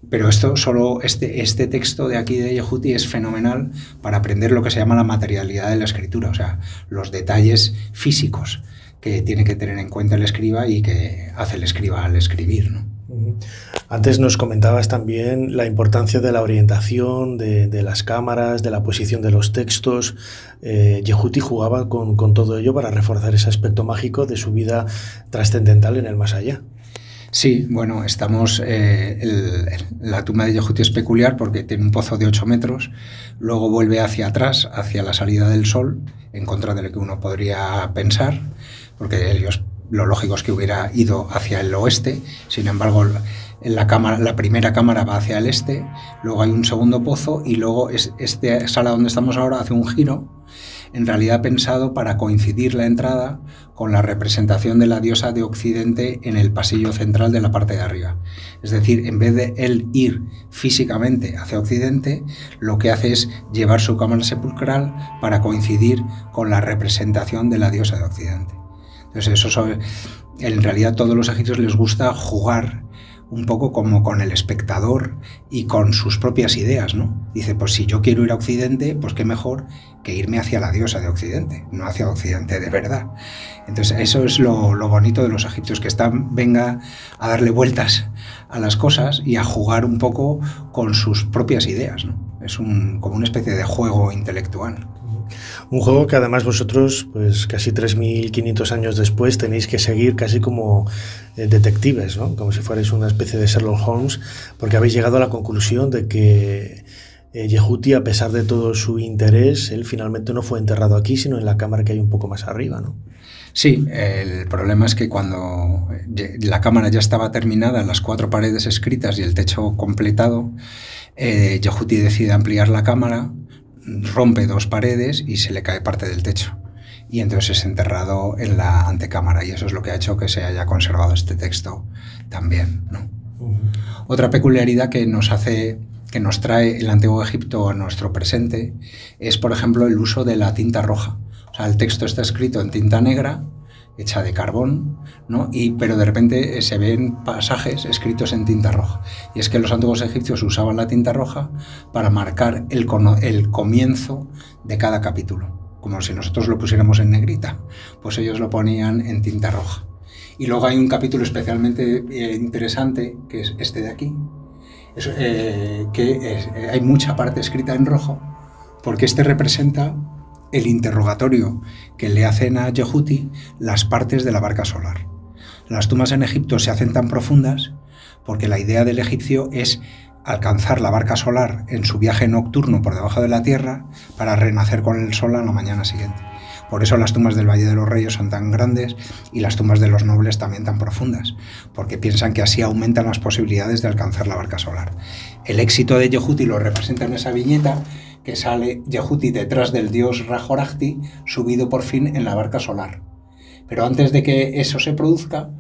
Speaker 14: Pero esto solo este texto de aquí de Yehuti es fenomenal para aprender lo que se llama la materialidad de la escritura, o sea, los detalles físicos que tiene que tener en cuenta el escriba y que hace el escriba al escribir, ¿no?
Speaker 5: Antes nos comentabas también la importancia de la orientación, de las cámaras, de la posición de los textos. Yehuti jugaba con todo ello para reforzar ese aspecto mágico de su vida trascendental en el más allá.
Speaker 14: Sí, bueno, estamos... la tumba de Yehuti es peculiar porque tiene un pozo de 8 metros, luego vuelve hacia atrás, hacia la salida del sol, en contra de lo que uno podría pensar, porque ellos... Lo lógico es que hubiera ido hacia el oeste, sin embargo la primera cámara va hacia el este, luego hay un segundo pozo y luego esta sala donde estamos ahora hace un giro, en realidad pensado para coincidir la entrada con la representación de la diosa de Occidente en el pasillo central de la parte de arriba. Es decir, en vez de él ir físicamente hacia Occidente, lo que hace es llevar su cámara sepulcral para coincidir con la representación de la diosa de Occidente. Entonces en realidad todos los egipcios les gusta jugar un poco como con el espectador y con sus propias ideas, ¿no? Dice, pues si yo quiero ir a Occidente, pues qué mejor que irme hacia la diosa de Occidente, no hacia Occidente de verdad. Entonces eso es lo bonito de los egipcios, que venga a darle vueltas a las cosas y a jugar un poco con sus propias ideas, ¿no? Es como una especie de juego intelectual.
Speaker 5: Un juego que además vosotros, pues casi 3.500 años después, tenéis que seguir casi como detectives, ¿no? Como si fuerais una especie de Sherlock Holmes, porque habéis llegado a la conclusión de que Yehuti, a pesar de todo su interés, él finalmente no fue enterrado aquí, sino en la cámara que hay un poco más arriba, ¿no?
Speaker 14: Sí, el problema es que cuando la cámara ya estaba terminada, las 4 paredes escritas y el techo completado, Yehuti decide ampliar la cámara, rompe 2 paredes y se le cae parte del techo. Y entonces es enterrado en la antecámara, y eso es lo que ha hecho que se haya conservado este texto también, ¿no? Otra peculiaridad que nos trae el Antiguo Egipto a nuestro presente es, por ejemplo, el uso de la tinta roja. O sea, el texto está escrito en tinta negra, hecha de carbón, ¿no? Pero de repente se ven pasajes escritos en tinta roja. Y es que los antiguos egipcios usaban la tinta roja para marcar el comienzo de cada capítulo, como si nosotros lo pusiéramos en negrita, pues ellos lo ponían en tinta roja. Y luego hay un capítulo especialmente interesante, que es este de aquí, hay mucha parte escrita en rojo, porque este representa el interrogatorio que le hacen a Yehuti las partes de la barca solar. Las tumbas en Egipto se hacen tan profundas porque la idea del egipcio es alcanzar la barca solar en su viaje nocturno por debajo de la tierra para renacer con el sol a la mañana siguiente. Por eso las tumbas del Valle de los Reyes son tan grandes y las tumbas de los nobles también tan profundas, porque piensan que así aumentan las posibilidades de alcanzar la barca solar. El éxito de Yehuti lo representa en esa viñeta, que sale Yehuti detrás del dios Rajorakti, subido por fin en la barca solar. Pero antes de que eso se produzca,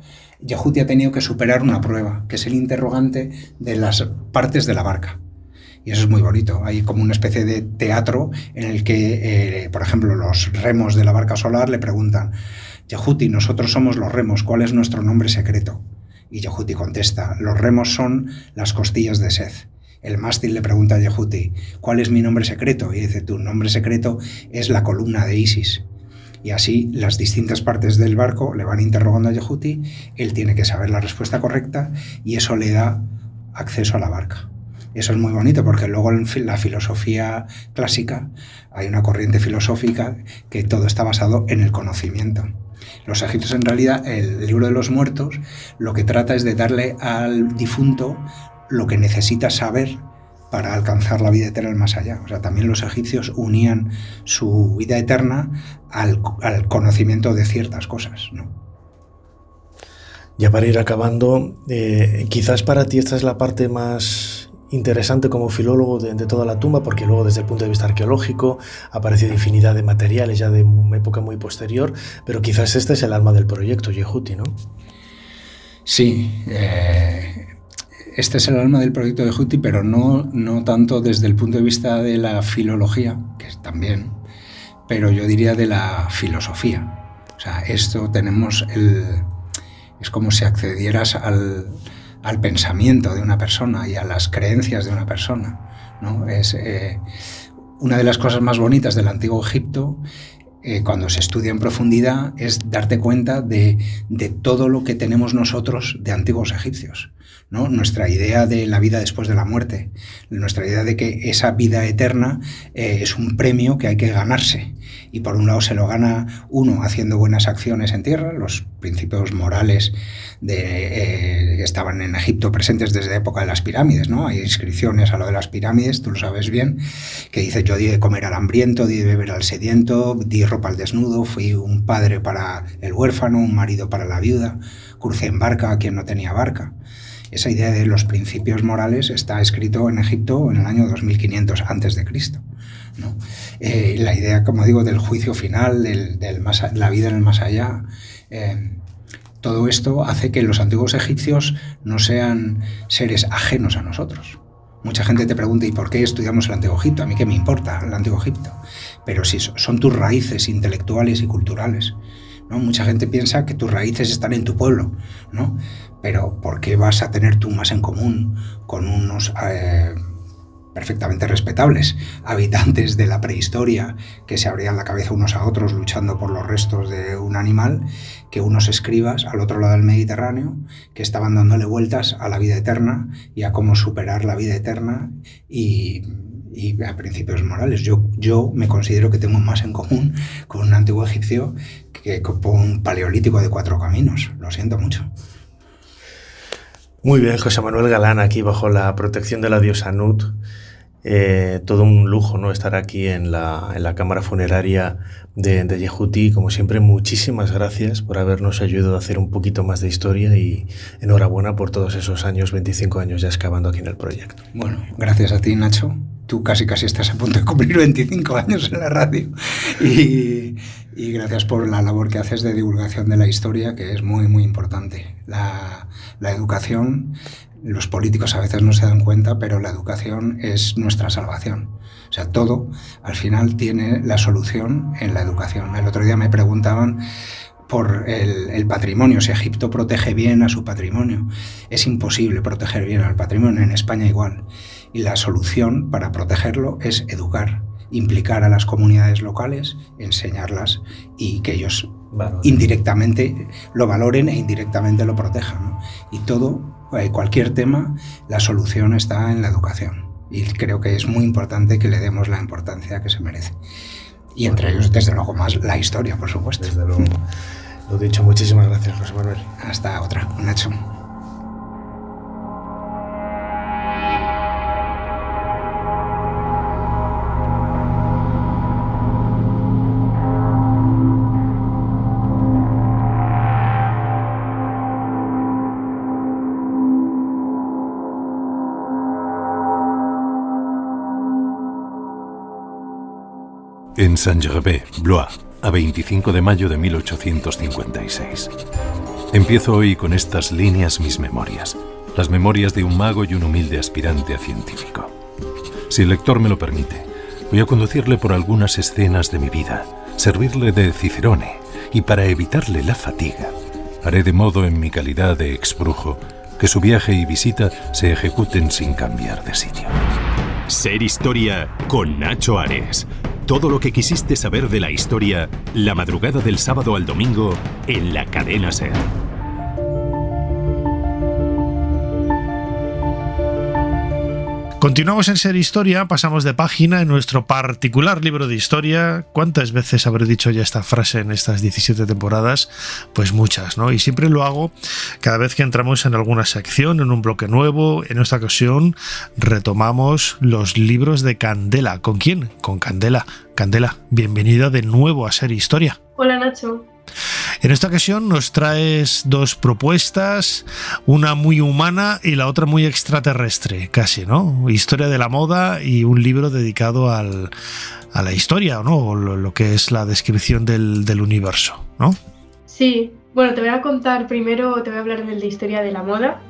Speaker 14: Yehuti ha tenido que superar una prueba, que es el interrogante de las partes de la barca. Y eso es muy bonito. Hay como una especie de teatro en el que, por ejemplo, los remos de la barca solar le preguntan: Yehuti, nosotros somos los remos, ¿cuál es nuestro nombre secreto? Y Yehuti contesta: los remos son las costillas de Seth. El mástil le pregunta a Yehuti: ¿cuál es mi nombre secreto? Y dice: tu nombre secreto es la columna de Isis. Y así las distintas partes del barco le van interrogando a Yehuti, él tiene que saber la respuesta correcta y eso le da acceso a la barca. Eso es muy bonito porque luego en la filosofía clásica hay una corriente filosófica que todo está basado en el conocimiento. Los egipcios, en realidad, el libro de los muertos lo que trata es de darle al difunto lo que necesita saber para alcanzar la vida eterna más allá. O sea, también los egipcios unían su vida eterna al conocimiento de ciertas cosas, ¿no?
Speaker 5: Ya para ir acabando, quizás para ti esta es la parte más interesante como filólogo de toda la tumba, porque luego desde el punto de vista arqueológico ha aparecido infinidad de materiales ya de una época muy posterior, pero quizás este es el alma del proyecto, Yehuti, ¿no?
Speaker 14: Sí, este es el alma del proyecto de Yehuti, pero no tanto desde el punto de vista de la filología, que también, pero yo diría de la filosofía. O sea, esto tenemos es como si accedieras al pensamiento de una persona y a las creencias de una persona, ¿no? Es una de las cosas más bonitas del Antiguo Egipto, cuando se estudia en profundidad, es darte cuenta de todo lo que tenemos nosotros de antiguos egipcios, ¿no? Nuestra idea de la vida después de la muerte, nuestra idea de que esa vida eterna es un premio que hay que ganarse. Y por un lado se lo gana uno haciendo buenas acciones en tierra, los principios morales que estaban en Egipto presentes desde la época de las pirámides, ¿no? Hay inscripciones a lo de las pirámides, tú lo sabes bien, que dice: yo di de comer al hambriento, di de beber al sediento, di ropa al desnudo, fui un padre para el huérfano, un marido para la viuda, crucé en barca a quien no tenía barca. Esa idea de los principios morales está escrito en Egipto en el año 2500 a.C., ¿no? La idea, como digo, del juicio final, la vida en el más allá, todo esto hace que los antiguos egipcios no sean seres ajenos a nosotros. Mucha gente te pregunta: ¿y por qué estudiamos el Antiguo Egipto? A mí qué me importa el Antiguo Egipto. Pero sí, son tus raíces intelectuales y culturales, ¿no? Mucha gente piensa que tus raíces están en tu pueblo, ¿no? Pero ¿por qué vas a tener tú más en común con unos perfectamente respetables habitantes de la prehistoria que se abrían la cabeza unos a otros luchando por los restos de un animal, que unos escribas al otro lado del Mediterráneo que estaban dándole vueltas a la vida eterna y a cómo superar la vida eterna y a principios morales? Yo me considero que tengo más en común con un antiguo egipcio que con un paleolítico de 4 caminos. Lo siento mucho.
Speaker 5: Muy bien, José Manuel Galán, aquí bajo la protección de la diosa Nut. Todo un lujo, ¿no?, estar aquí en la cámara funeraria de Yehuti. Como siempre, muchísimas gracias por habernos ayudado a hacer un poquito más de historia y enhorabuena por todos esos años, 25 años ya excavando aquí en el proyecto.
Speaker 14: Bueno, gracias a ti, Nacho. Tú casi estás a punto de cumplir 25 años en la radio y gracias por la labor que haces de divulgación de la historia, que es muy, muy importante. La educación, los políticos a veces no se dan cuenta, pero la educación es nuestra salvación. O sea, todo al final tiene la solución en la educación. El otro día me preguntaban por el patrimonio, si Egipto protege bien a su patrimonio. Es imposible proteger bien al patrimonio, en España igual. Y la solución para protegerlo es educar, implicar a las comunidades locales, enseñarlas y que ellos indirectamente lo valoren e indirectamente lo protejan, ¿no? Y todo, cualquier tema, la solución está en la educación. Y creo que es muy importante que le demos la importancia que se merece. Y entre ellos, desde luego, más la historia, por supuesto.
Speaker 5: Desde luego. Lo dicho, muchísimas gracias, José Manuel.
Speaker 14: Hasta otra, Nacho.
Speaker 13: en Saint-Gervais, Blois, a 25 de mayo de 1856. Empiezo hoy con estas líneas mis memorias, las memorias de un mago y un humilde aspirante a científico. Si el lector me lo permite, voy a conducirle por algunas escenas de mi vida, servirle de cicerone, y para evitarle la fatiga, haré de modo en mi calidad de exbrujo que su viaje y visita se ejecuten sin cambiar de sitio. Ser Historia con Nacho Ares. Todo lo que quisiste saber de la historia, la madrugada del sábado al domingo en la cadena SER.
Speaker 5: Continuamos en Ser Historia, pasamos de página en nuestro particular libro de historia. ¿Cuántas veces habré dicho ya esta frase en estas 17 temporadas? Pues muchas, ¿no? Y siempre lo hago cada vez que entramos en alguna sección, en un bloque nuevo. En esta ocasión retomamos los libros de Candela. ¿Con quién? Con Candela. Candela, bienvenida de nuevo a Ser Historia.
Speaker 15: Hola, Nacho.
Speaker 5: En esta ocasión nos traes dos propuestas, una muy humana y la otra muy extraterrestre, casi, ¿no? Historia de la moda y un libro dedicado a la historia, ¿no? O lo que es la descripción del universo, ¿no?
Speaker 15: Sí, bueno, te voy a contar primero, te voy a hablar del de historia de la moda.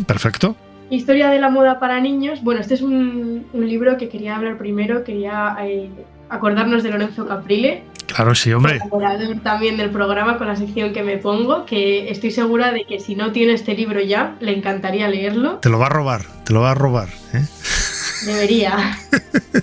Speaker 5: Perfecto.
Speaker 15: Historia de la moda para niños. Bueno, este es un libro que quería hablar primero, quería acordarnos de Lorenzo Caprile.
Speaker 5: Claro, sí, hombre.
Speaker 15: Colaborador también del programa con la sección que me pongo, que estoy segura de que si no tiene este libro ya, le encantaría leerlo.
Speaker 5: Te lo va a robar, ¿eh?
Speaker 15: Debería.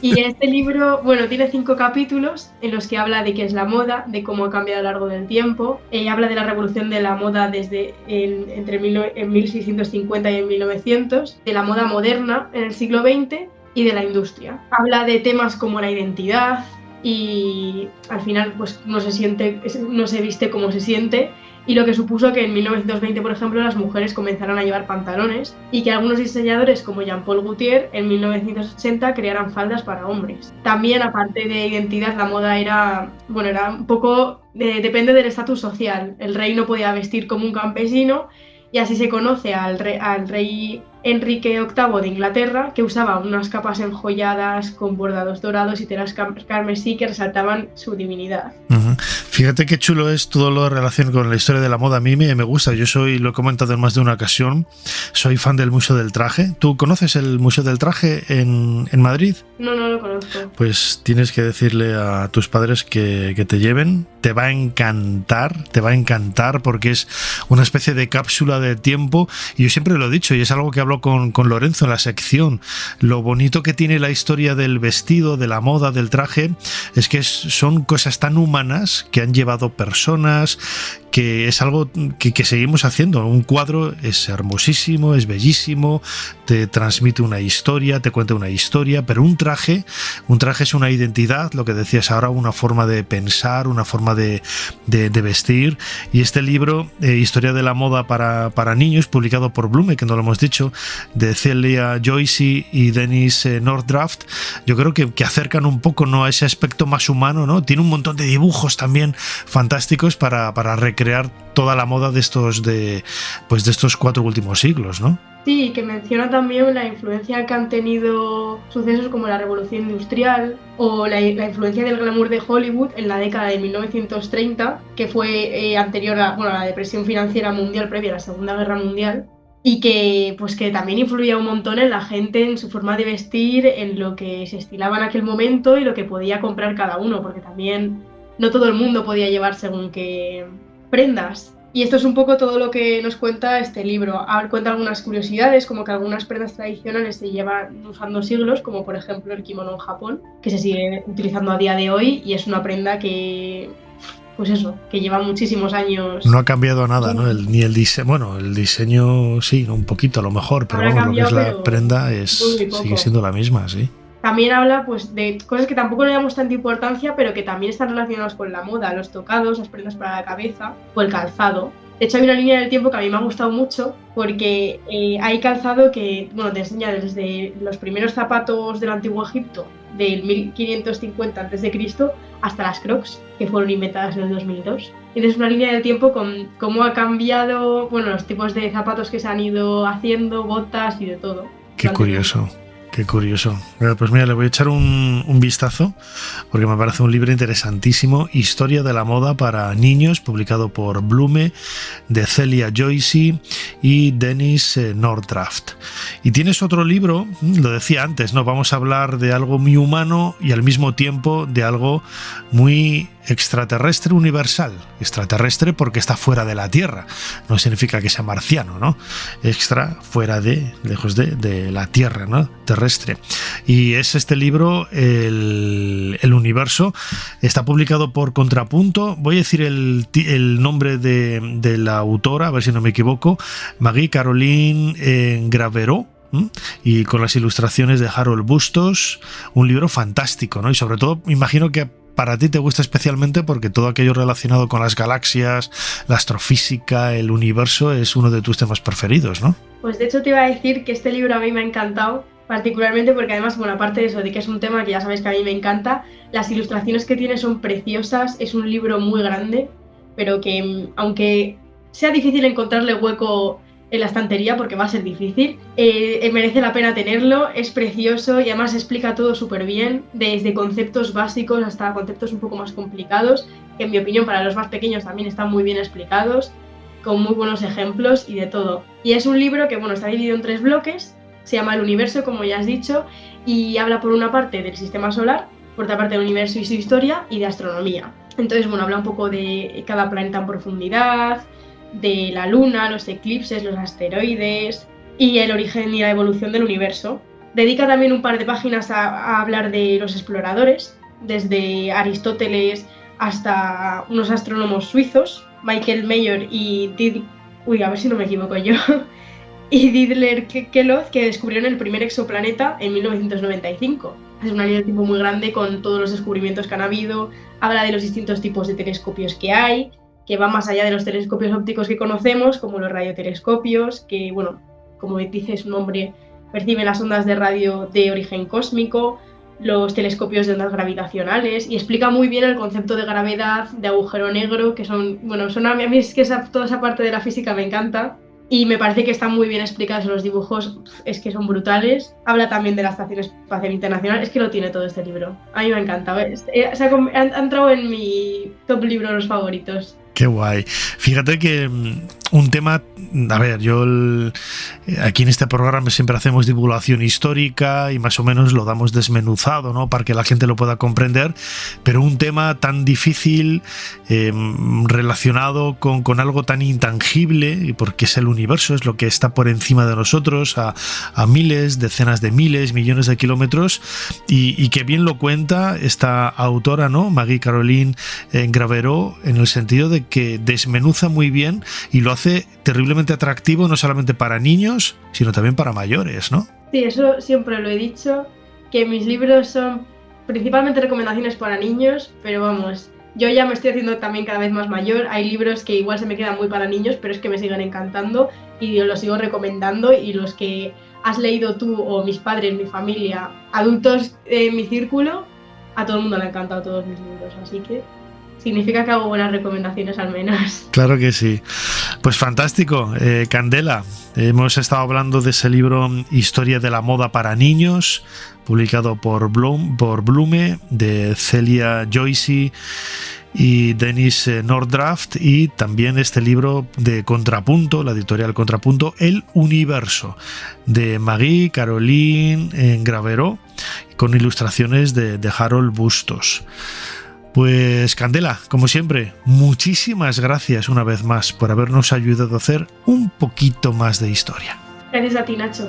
Speaker 15: Y este libro, bueno, tiene 5 capítulos en los que habla de qué es la moda, de cómo ha cambiado a lo largo del tiempo. Habla de la revolución de la moda desde entre 1650 y 1900, de la moda moderna en el siglo XX y de la industria. Habla de temas como la identidad y al final pues no se viste como se siente, y lo que supuso que en 1920, por ejemplo, las mujeres comenzaran a llevar pantalones y que algunos diseñadores como Jean-Paul Gaultier en 1980 crearan faldas para hombres. También, aparte de identidad, la moda era un poco, depende del estatus social. El rey no podía vestir como un campesino, y así se conoce al rey Enrique VIII de Inglaterra, que usaba unas capas enjolladas con bordados dorados y telas carmesí que resaltaban su divinidad.
Speaker 5: Fíjate qué chulo es todo lo de relación con la historia de la moda. A mí me gusta, lo he comentado en más de una ocasión, soy fan del Museo del Traje. ¿Tú conoces el Museo del Traje en Madrid?
Speaker 15: No lo conozco.
Speaker 5: Pues tienes que decirle a tus padres que te lleven. Te va a encantar porque es una especie de cápsula de tiempo, y yo siempre lo he dicho, y es algo que hablo con Lorenzo en la sección. Lo bonito que tiene la historia del vestido, de la moda, del traje, es que son cosas tan humanas que han llevado personas, que es algo que seguimos haciendo. Un cuadro es hermosísimo, es bellísimo, te transmite una historia, te cuenta una historia, pero un traje es una identidad, lo que decías ahora, una forma de pensar, una forma de vestir. Y este libro, Historia de la moda para niños, publicado por Blume, que no lo hemos dicho, de Celia Joyce y Dennis Nordraft, yo creo que acercan un poco, ¿no?, a ese aspecto más humano, ¿no? Tiene un montón de dibujos también fantásticos para recrear toda la moda de estos 4 últimos siglos, ¿no?
Speaker 15: Sí, que menciona también la influencia que han tenido sucesos como la Revolución Industrial o la influencia del glamour de Hollywood en la década de 1930, que fue anterior a la depresión financiera mundial previa a la Segunda Guerra Mundial, y que también influía un montón en la gente, en su forma de vestir, en lo que se estilaba en aquel momento y lo que podía comprar cada uno, porque también no todo el mundo podía llevar según qué prendas. Y esto es un poco todo lo que nos cuenta este libro. Cuenta algunas curiosidades, como que algunas prendas tradicionales se llevan usando siglos, como por ejemplo el kimono en Japón, que se sigue utilizando a día de hoy, y es una prenda que lleva muchísimos años.
Speaker 5: No ha cambiado nada, ¿no? Ni el diseño, bueno, el diseño sí, un poquito a lo mejor, pero vamos, lo que es la prenda sigue siendo la misma, sí.
Speaker 15: También habla de cosas que tampoco le damos tanta importancia, pero que también están relacionadas con la moda: los tocados, las prendas para la cabeza o el calzado. De hecho, hay una línea del tiempo que a mí me ha gustado mucho, porque hay calzado que te enseña desde los primeros zapatos del Antiguo Egipto, del 1550 a.C., hasta las Crocs, que fueron inventadas en el 2002. Y es una línea del tiempo con cómo ha cambiado los tipos de zapatos que se han ido haciendo, botas y de todo.
Speaker 5: Qué curioso. Qué curioso. Pues mira, le voy a echar un vistazo porque me parece un libro interesantísimo. Historia de la moda para niños, publicado por Blume, de Celia Joyce y Dennis Nordraft. Y tienes otro libro, lo decía antes, ¿no? Vamos a hablar de algo muy humano y al mismo tiempo de algo muy extraterrestre universal. Extraterrestre porque está fuera de la Tierra, no significa que sea marciano, ¿no? Extra, fuera de, lejos de la Tierra, ¿no? Terrestre. Y es este libro, el Universo, está publicado por Contrapunto. Voy a decir el nombre de la autora, a ver si no me equivoco, Marie-Caroline Graverot, y con las ilustraciones de Harold Bustos. Un libro fantástico, ¿no? Y sobre todo, me imagino que para ti te gusta especialmente porque todo aquello relacionado con las galaxias, la astrofísica, el universo es uno de tus temas preferidos, ¿no?
Speaker 15: Pues de hecho te iba a decir que este libro a mí me ha encantado, particularmente porque además, bueno, aparte de eso, de que es un tema que ya sabéis que a mí me encanta, las ilustraciones que tiene son preciosas, es un libro muy grande, pero que aunque sea difícil encontrarle hueco en la estantería, porque va a ser difícil, merece la pena tenerlo, es precioso y además explica todo súper bien, desde conceptos básicos hasta conceptos un poco más complicados, que en mi opinión para los más pequeños también están muy bien explicados, con muy buenos ejemplos y de todo. Y es un libro que, bueno, está dividido en 3 bloques, se llama El Universo, como ya has dicho, y habla por una parte del sistema solar, por otra parte del universo y su historia, y de astronomía. Entonces, bueno, habla un poco de cada planeta en profundidad, de la luna, los eclipses, los asteroides y el origen y la evolución del universo. Dedica también un par de páginas a hablar de los exploradores, desde Aristóteles hasta unos astrónomos suizos, Michael Mayor y a ver si no me equivoco yo, y Dietler Queloz, que descubrieron el primer exoplaneta en 1995. Es una línea de tiempo muy grande con todos los descubrimientos que han habido, habla de los distintos tipos de telescopios que hay, que va más allá de los telescopios ópticos que conocemos, como los radiotelescopios, que, bueno, como dice su nombre, perciben las ondas de radio de origen cósmico, los telescopios de ondas gravitacionales, y explica muy bien el concepto de gravedad, de agujero negro, que son a mí es que toda esa parte de la física me encanta, y me parece que están muy bien explicados los dibujos, es que son brutales. Habla también de la Estación Espacial Internacional, es que lo tiene todo este libro. A mí me ha encantado, ha entrado en mi top libros favoritos.
Speaker 5: Qué guay. Fíjate que un tema, a ver, yo aquí en este programa siempre hacemos divulgación histórica y más o menos lo damos desmenuzado, ¿no? Para que la gente lo pueda comprender, pero un tema tan difícil, relacionado con algo tan intangible, porque es el universo, es lo que está por encima de nosotros, a miles, decenas de miles, millones de kilómetros, y que bien lo cuenta esta autora, ¿no? Marie-Caroline Graverot, en el sentido de que desmenuza muy bien y lo hace terriblemente atractivo no solamente para niños, sino también para mayores, ¿no?
Speaker 15: Sí, eso siempre lo he dicho, que mis libros son principalmente recomendaciones para niños, pero vamos, yo ya me estoy haciendo también cada vez más mayor, hay libros que igual se me quedan muy para niños, pero es que me siguen encantando y los sigo recomendando, y los que has leído tú o mis padres, mi familia, adultos en mi círculo, a todo el mundo le han encantado todos mis libros, así que significa que hago buenas recomendaciones al menos.
Speaker 5: Claro que sí. Pues fantástico. Candela, hemos estado hablando de ese libro Historia de la moda para niños, publicado por Blume, de Celia Joyce y Dennis Nordraft, y también este libro de Contrapunto, la editorial Contrapunto, El Universo, de Marie-Caroline Graverot, con ilustraciones de Harold Bustos. Pues Candela, como siempre, muchísimas gracias una vez más por habernos ayudado a hacer un poquito más de historia.
Speaker 15: Gracias a ti, Nacho.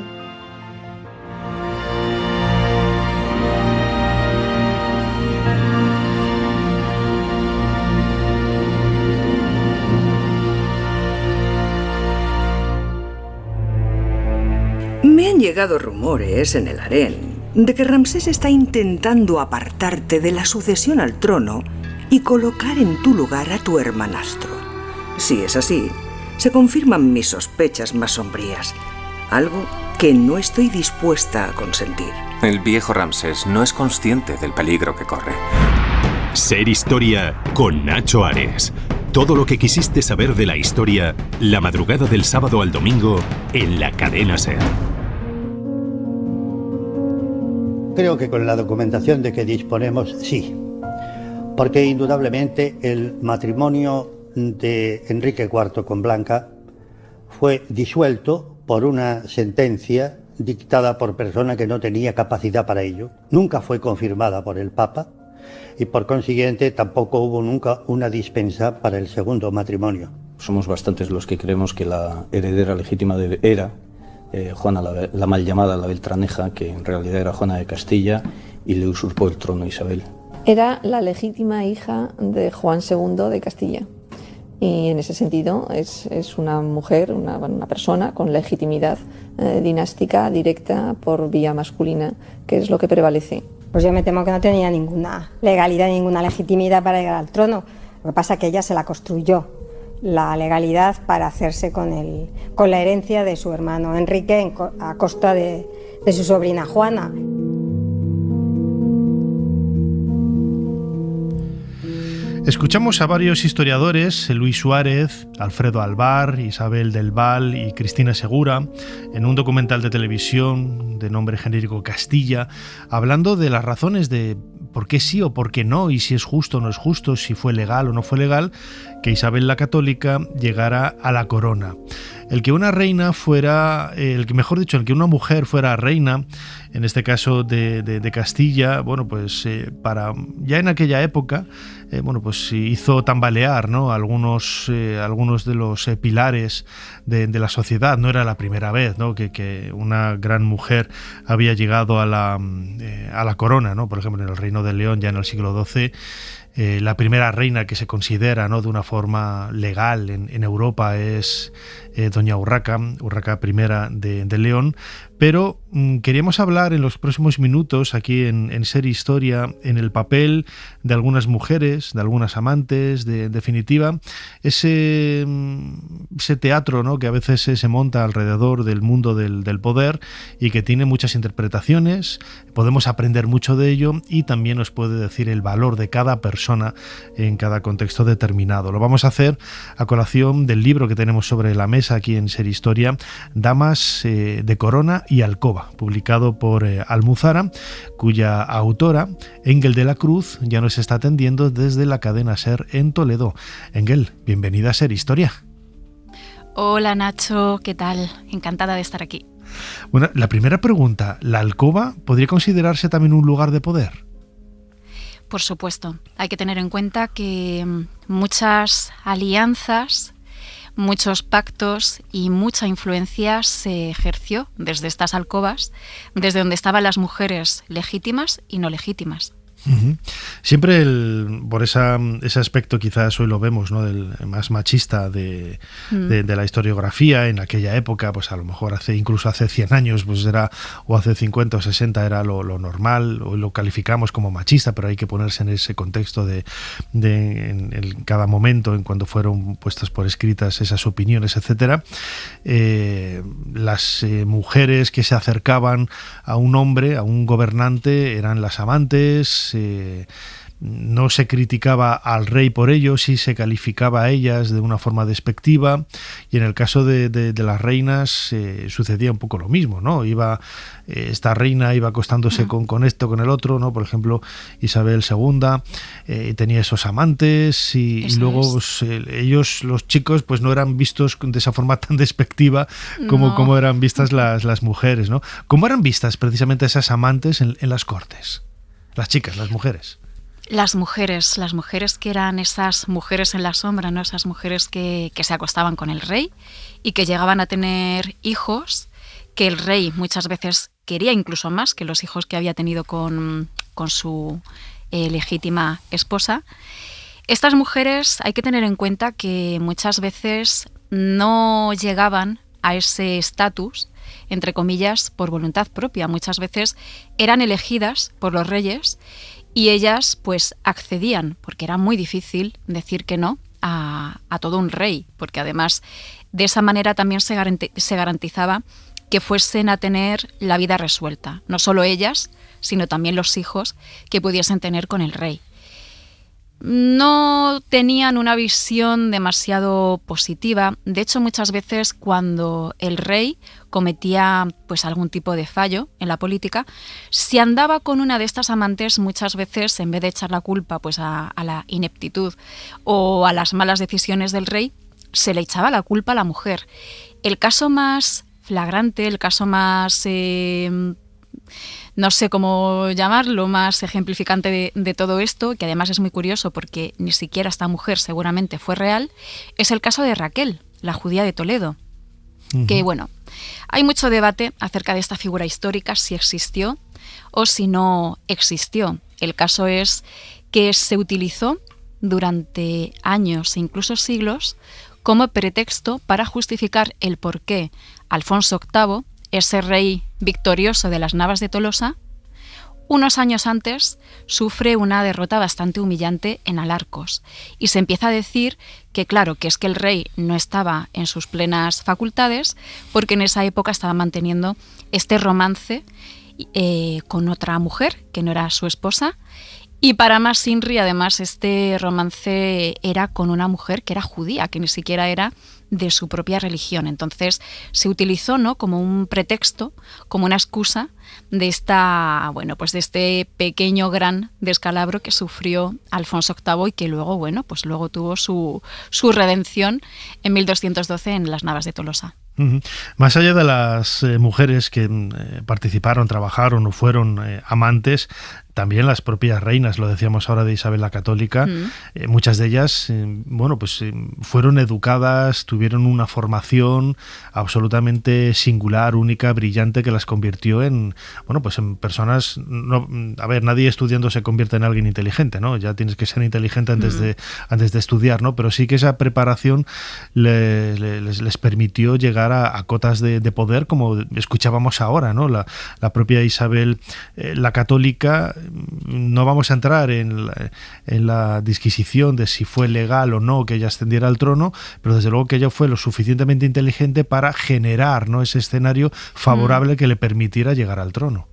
Speaker 16: Me han llegado rumores en el harén de que Ramsés está intentando apartarte de la sucesión al trono y colocar en tu lugar a tu hermanastro. Si es así, se confirman mis sospechas más sombrías, algo que no estoy dispuesta a consentir.
Speaker 17: El viejo Ramsés no es consciente del peligro que corre.
Speaker 18: Ser Historia con Nacho Ares. Todo lo que quisiste saber de la historia, la madrugada del sábado al domingo en la cadena SER.
Speaker 19: Creo que con la documentación de que disponemos, sí. Porque indudablemente el matrimonio de Enrique IV con Blanca fue disuelto por una sentencia dictada por persona que no tenía capacidad para ello. Nunca fue confirmada por el Papa y por consiguiente tampoco hubo nunca una dispensa para el segundo matrimonio.
Speaker 20: Somos bastantes los que creemos que la heredera legítima era Juana la mal llamada, la Beltraneja, que en realidad era Juana de Castilla y le usurpó el trono a Isabel.
Speaker 21: Era la legítima hija de Juan II de Castilla y en ese sentido es una mujer, una persona con legitimidad dinástica directa por vía masculina, que es lo que prevalece.
Speaker 22: Pues yo me temo que no tenía ninguna legalidad, ninguna legitimidad para llegar al trono. Lo que pasa es que ella se la construyó, la legalidad, para hacerse con la herencia de su hermano Enrique a costa de su sobrina Juana.
Speaker 5: Escuchamos a varios historiadores, Luis Suárez, Alfredo Alvar, Isabel del Val y Cristina Segura, en un documental de televisión de nombre genérico Castilla, hablando de las razones de por qué sí o por qué no, y si es justo o no es justo, si fue legal o no fue legal, que Isabel la Católica llegara a la corona. El que una reina fuera, el que una mujer fuera reina, en este caso de Castilla, bueno, pues ya en aquella época, pues hizo tambalear, ¿no?, algunos de los pilares de la sociedad. No era la primera vez, ¿no?, que una gran mujer había llegado a la corona, ¿no? Por ejemplo, en el Reino de León, ya en el siglo XII, la primera reina que se considera, ¿no?, de una forma legal en Europa es doña Urraca I de León. Pero queríamos hablar en los próximos minutos aquí en Ser Historia en el papel de algunas mujeres, de algunas amantes, en definitiva, ese teatro, ¿no?, que a veces se monta alrededor del mundo del poder y que tiene muchas interpretaciones. Podemos aprender mucho de ello y también nos puede decir el valor de cada persona en cada contexto determinado. Lo vamos a hacer a colación del libro que tenemos sobre la mesa aquí en Ser Historia, Damas de Corona y Alcoba, publicado por Almuzara, cuya autora, Engel de la Cruz, ya nos está atendiendo desde la cadena SER en Toledo. Engel, bienvenida a Ser Historia.
Speaker 23: Hola Nacho, ¿qué tal? Encantada de estar aquí.
Speaker 5: Bueno, la primera pregunta, ¿la alcoba podría considerarse también un lugar de poder?
Speaker 23: Por supuesto, hay que tener en cuenta que muchas alianzas, muchos pactos y mucha influencia se ejerció desde estas alcobas, desde donde estaban las mujeres legítimas y no legítimas.
Speaker 5: Uh-huh. Siempre por ese aspecto quizás hoy lo vemos, ¿no?, del más machista de la historiografía en aquella época, pues a lo mejor incluso hace 100 años pues era, o hace 50 o 60 era lo normal. Hoy lo calificamos como machista, pero hay que ponerse en ese contexto en cada momento, en cuando fueron puestas por escritas esas opiniones, etcétera. Las mujeres que se acercaban a un hombre, a un gobernante, eran las amantes. No se criticaba al rey por ello, sí se calificaba a ellas de una forma despectiva, y en el caso de las reinas sucedía un poco lo mismo, ¿no? Esta reina iba acostándose con esto, con el otro, ¿no? Por ejemplo, Isabel II tenía esos amantes y luego ellos, los chicos, pues no eran vistos de esa forma tan despectiva como eran vistas las mujeres, ¿no? ¿Cómo eran vistas precisamente esas amantes en las cortes? Las chicas, las mujeres.
Speaker 23: Las mujeres que eran esas mujeres en la sombra, ¿no? Esas mujeres que se acostaban con el rey y que llegaban a tener hijos que el rey muchas veces quería incluso más que los hijos que había tenido con su legítima esposa. Estas mujeres hay que tener en cuenta que muchas veces no llegaban a ese estatus, entre comillas, por voluntad propia. Muchas veces eran elegidas por los reyes y ellas pues accedían, porque era muy difícil decir que no a todo un rey, porque además de esa manera también se garantizaba que fuesen a tener la vida resuelta, no solo ellas, sino también los hijos que pudiesen tener con el rey. no tenían una visión demasiado positiva. De hecho, muchas veces cuando el rey cometía pues algún tipo de fallo en la política, si andaba con una de estas amantes, muchas veces en vez de echar la culpa pues a la ineptitud o a las malas decisiones del rey, se le echaba la culpa a la mujer. El caso más flagrante, el caso más no sé cómo llamarlo, más ejemplificante de todo esto, que además es muy curioso porque ni siquiera esta mujer seguramente fue real, es el caso de Raquel, la judía de Toledo. Que bueno, hay mucho debate acerca de esta figura histórica, si existió o si no existió. El caso es que se utilizó durante años e incluso siglos como pretexto para justificar el por qué Alfonso VIII, ese rey victorioso de las Navas de Tolosa, unos años antes sufre una derrota bastante humillante en Alarcos y se empieza a decir que claro, que es que el rey no estaba en sus plenas facultades porque en esa época estaba manteniendo este romance con otra mujer que no era su esposa. Y para más Inri, además, este romance era con una mujer que era judía, que ni siquiera era de su propia religión. Entonces se utilizó, ¿no?, como un pretexto, como una excusa de de este pequeño gran descalabro que sufrió Alfonso VIII y que luego, luego tuvo su redención en 1212 en las Navas de Tolosa.
Speaker 5: Más allá de las mujeres que participaron, trabajaron o fueron amantes, también las propias reinas, lo decíamos ahora de Isabel la Católica, muchas de ellas fueron educadas, tuvieron una formación absolutamente singular, única, brillante, que las convirtió en personas. Nadie estudiando se convierte en alguien inteligente, ¿no? Ya tienes que ser inteligente antes de estudiar, ¿no? Pero sí que esa preparación les permitió llegar a cotas de poder, como escuchábamos ahora, ¿no? La propia Isabel la Católica. No vamos a entrar en la disquisición de si fue legal o no que ella ascendiera al trono, pero desde luego que ella fue lo suficientemente inteligente para generar, ¿no?, ese escenario favorable que le permitiera llegar al trono.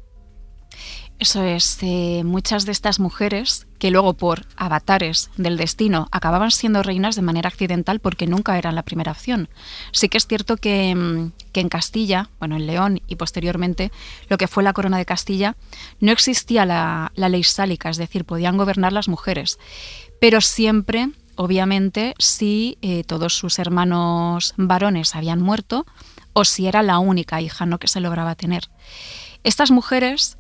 Speaker 23: Eso es, muchas de estas mujeres que luego por avatares del destino acababan siendo reinas de manera accidental porque nunca eran la primera opción. Sí que es cierto que en Castilla, en León y posteriormente lo que fue la corona de Castilla, no existía la ley sálica, es decir, podían gobernar las mujeres, pero siempre, obviamente, si todos sus hermanos varones habían muerto o si era la única hija, ¿no?, que se lograba tener. Estas mujeres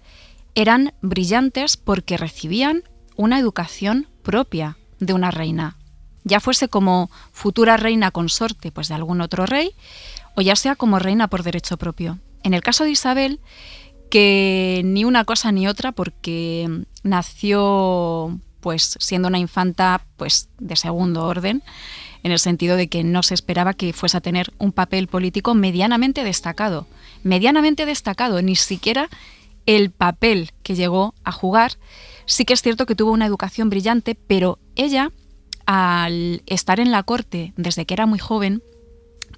Speaker 23: eran brillantes porque recibían una educación propia de una reina, ya fuese como futura reina consorte de algún otro rey o ya sea como reina por derecho propio. En el caso de Isabel, que ni una cosa ni otra, porque nació siendo una infanta de segundo orden, en el sentido de que no se esperaba que fuese a tener un papel político medianamente destacado, ni siquiera el papel que llegó a jugar. Sí que es cierto que tuvo una educación brillante, pero ella, al estar en la corte desde que era muy joven,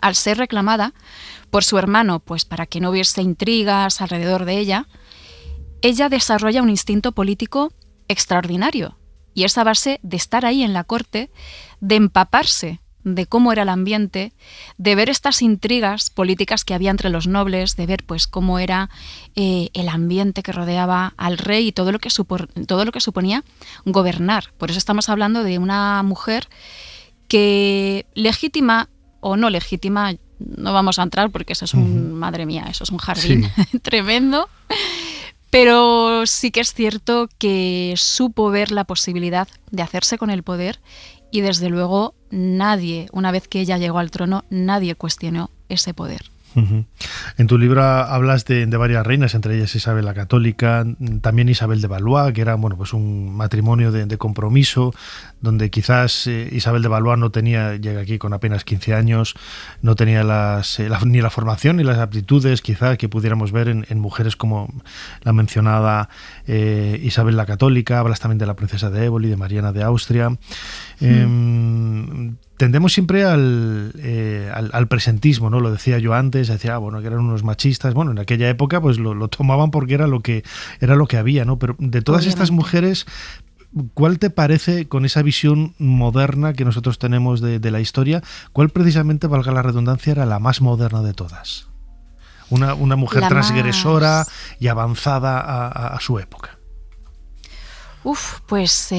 Speaker 23: al ser reclamada por su hermano, para que no hubiese intrigas alrededor de ella desarrolla un instinto político extraordinario. Y es a base de estar ahí en la corte, de empaparse de cómo era el ambiente, de ver estas intrigas políticas que había entre los nobles, de ver cómo era el ambiente que rodeaba al rey y todo lo que suponía gobernar. Por eso estamos hablando de una mujer que, legítima o no legítima, no vamos a entrar porque eso es madre mía, eso es un jardín tremendo. Pero sí que es cierto que supo ver la posibilidad de hacerse con el poder y desde luego nadie, una vez que ella llegó al trono, nadie cuestionó ese poder.
Speaker 5: En tu libro hablas de varias reinas, entre ellas Isabel la Católica, también Isabel de Valois, que era un matrimonio de compromiso, donde quizás Isabel de Valois llega aquí con apenas 15 años, no tenía ni la formación ni las aptitudes quizás que pudiéramos ver en mujeres como la mencionada Isabel la Católica. Hablas también de la princesa de Éboli, de Mariana de Austria. Tendemos siempre al presentismo, ¿no? Lo decía yo antes, decía que eran unos machistas. En aquella época lo tomaban porque era lo que había, ¿no? Pero de todas estas mujeres, ¿cuál te parece, con esa visión moderna que nosotros tenemos de la historia, cuál precisamente, valga la redundancia, era la más moderna de todas? Una mujer transgresora y avanzada a su época.
Speaker 23: Pues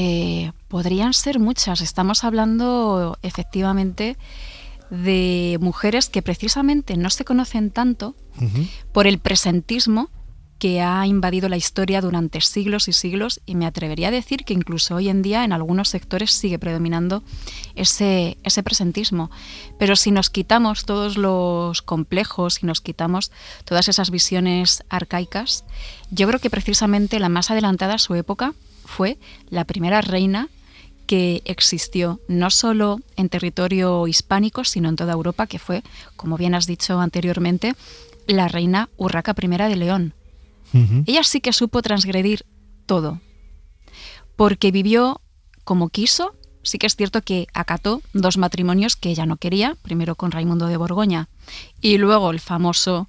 Speaker 23: podrían ser muchas. Estamos hablando efectivamente de mujeres que precisamente no se conocen tanto por el presentismo que ha invadido la historia durante siglos y siglos, y me atrevería a decir que incluso hoy en día en algunos sectores sigue predominando ese presentismo. Pero si nos quitamos todos los complejos, si nos quitamos todas esas visiones arcaicas, yo creo que precisamente la más adelantada a su época fue la primera reina que existió no solo en territorio hispánico, sino en toda Europa, que fue, como bien has dicho anteriormente, la reina Urraca I de León. Ella sí que supo transgredir todo, porque vivió como quiso. Sí que es cierto que acató 2 matrimonios que ella no quería, primero con Raimundo de Borgoña y luego el famoso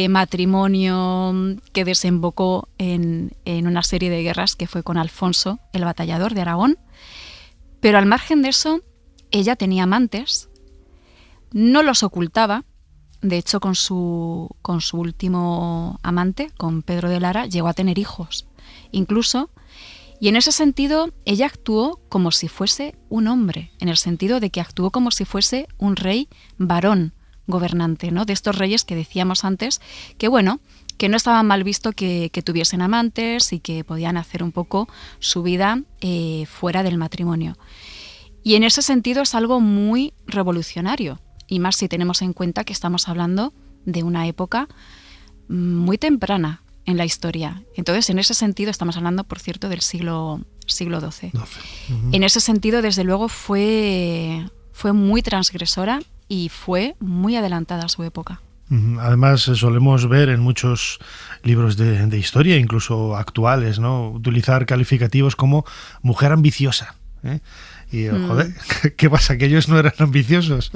Speaker 23: matrimonio que desembocó en una serie de guerras que fue con Alfonso, el batallador de Aragón. Pero al margen de eso, ella tenía amantes, no los ocultaba. De hecho, con su último amante, con Pedro de Lara, llegó a tener hijos, incluso. Y en ese sentido, ella actuó como si fuese un hombre, en el sentido de que actuó como si fuese un rey varón gobernante, ¿no? De estos reyes que decíamos antes, que bueno, que no estaba mal visto que tuviesen amantes y que podían hacer un poco su vida fuera del matrimonio. Y en ese sentido es algo muy revolucionario. Y más si tenemos en cuenta que estamos hablando de una época muy temprana en la historia. Entonces, en ese sentido, estamos hablando, por cierto, del siglo XII. En ese sentido, desde luego, fue muy transgresora y fue muy adelantada a su época.
Speaker 5: Además, solemos ver en muchos libros de historia, incluso actuales, ¿no?, utilizar calificativos como mujer ambiciosa, ¿eh? Y, joder, ¿qué pasa? Que ellos no eran ambiciosos.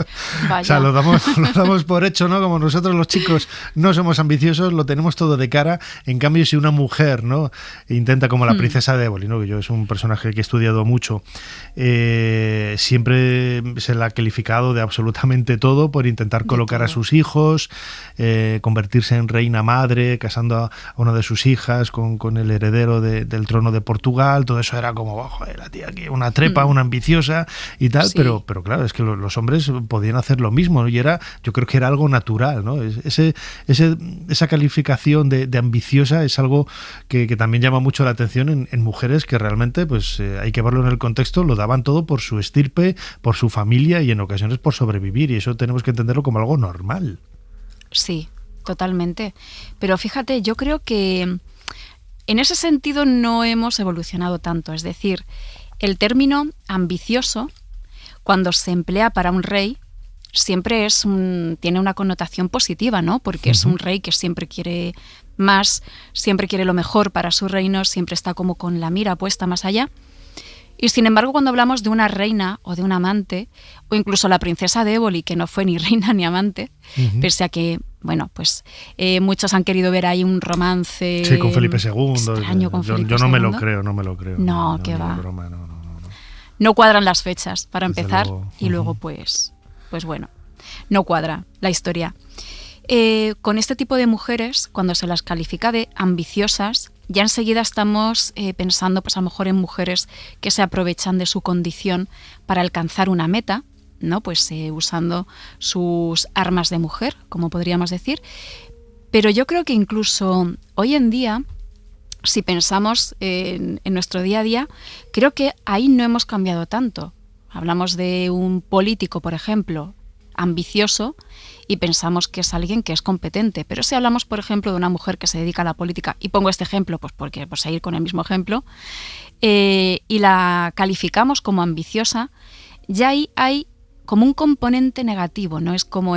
Speaker 23: Vaya.
Speaker 5: O sea, lo damos por hecho, ¿no? Como nosotros los chicos no somos ambiciosos, lo tenemos todo de cara. En cambio, si una mujer, ¿no?, intenta, como la princesa de Éboli, ¿no?, que yo es un personaje que he estudiado mucho, siempre se la ha calificado de absolutamente todo por intentar colocar a sus hijos, convertirse en reina madre, casando a una de sus hijas con el heredero del trono de Portugal. Todo eso era como, joder, la tía aquí, una trepa, una ambiciosa y tal, sí. pero claro, es que los hombres podían hacer lo mismo, ¿no? Y yo creo que era algo natural, ¿no? Esa calificación de ambiciosa es algo que también llama mucho la atención en mujeres que realmente, pues hay que verlo en el contexto, lo daban todo por su estirpe, por su familia y en ocasiones por sobrevivir, y eso tenemos que entenderlo como algo normal.
Speaker 23: Sí, totalmente. Pero fíjate, yo creo que en ese sentido no hemos evolucionado tanto, es decir, el término ambicioso, cuando se emplea para un rey, siempre tiene una connotación positiva, ¿no? Porque es un rey que siempre quiere más, siempre quiere lo mejor para su reino, siempre está como con la mira puesta más allá. Y sin embargo, cuando hablamos de una reina o de un amante, o incluso la princesa de Éboli, que no fue ni reina ni amante, pese a que, bueno, pues muchos han querido ver ahí un romance.
Speaker 5: Sí, con Felipe II.
Speaker 23: Extraño con Felipe
Speaker 5: yo no
Speaker 23: II.
Speaker 5: me lo creo.
Speaker 23: No, que va. Broma, no cuadran las fechas, para
Speaker 5: desde
Speaker 23: empezar,
Speaker 5: luego.
Speaker 23: Y luego, pues bueno, no cuadra la historia. Con este tipo de mujeres, cuando se las califica de ambiciosas, ya enseguida estamos pensando, pues a lo mejor en mujeres que se aprovechan de su condición para alcanzar una meta, ¿no? Pues usando sus armas de mujer, como podríamos decir. Pero yo creo que incluso hoy en día, si pensamos en nuestro día a día, creo que ahí no hemos cambiado tanto. Hablamos de un político, por ejemplo, ambicioso, y pensamos que es alguien que es competente. Pero si hablamos, por ejemplo, de una mujer que se dedica a la política, y pongo este ejemplo pues porque por seguir con el mismo ejemplo, y la calificamos como ambiciosa, ya ahí hay como un componente negativo, ¿no? Es como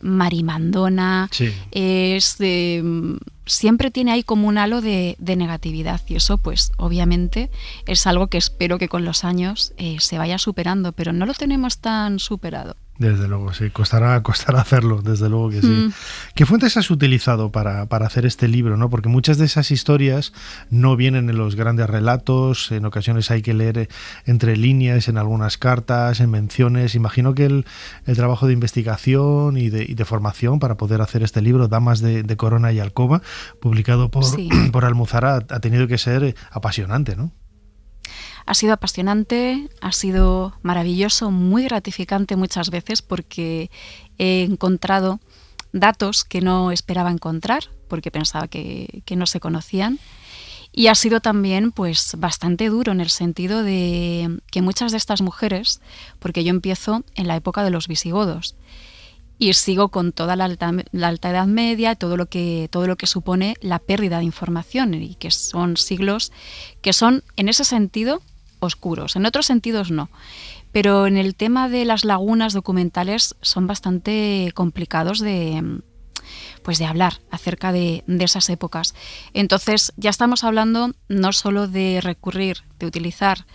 Speaker 23: marimandona, sí. Siempre tiene ahí como un halo de negatividad, y eso pues obviamente es algo que espero que con los años se vaya superando, pero no lo tenemos tan superado.
Speaker 5: Desde luego, sí, costará hacerlo, desde luego que sí. ¿Qué fuentes has utilizado para hacer este libro, ¿no? Porque muchas de esas historias no vienen en los grandes relatos, en ocasiones hay que leer entre líneas, en algunas cartas, en menciones. Imagino que el trabajo de investigación y de formación para poder hacer este libro, Damas de Corona y Alcoba, publicado por Almuzara, ha tenido que ser apasionante, ¿no?
Speaker 23: Ha sido apasionante, ha sido maravilloso, muy gratificante muchas veces, porque he encontrado datos que no esperaba encontrar, porque pensaba que no se conocían. Y ha sido también pues bastante duro en el sentido de que muchas de estas mujeres, porque yo empiezo en la época de los visigodos y sigo con toda la Alta Edad Media, todo lo que supone la pérdida de información, y que son siglos que son en ese sentido oscuros, en otros sentidos no. Pero en el tema de las lagunas documentales son bastante complicados de hablar acerca de esas épocas. Entonces ya estamos hablando no solo de recurrir, de utilizar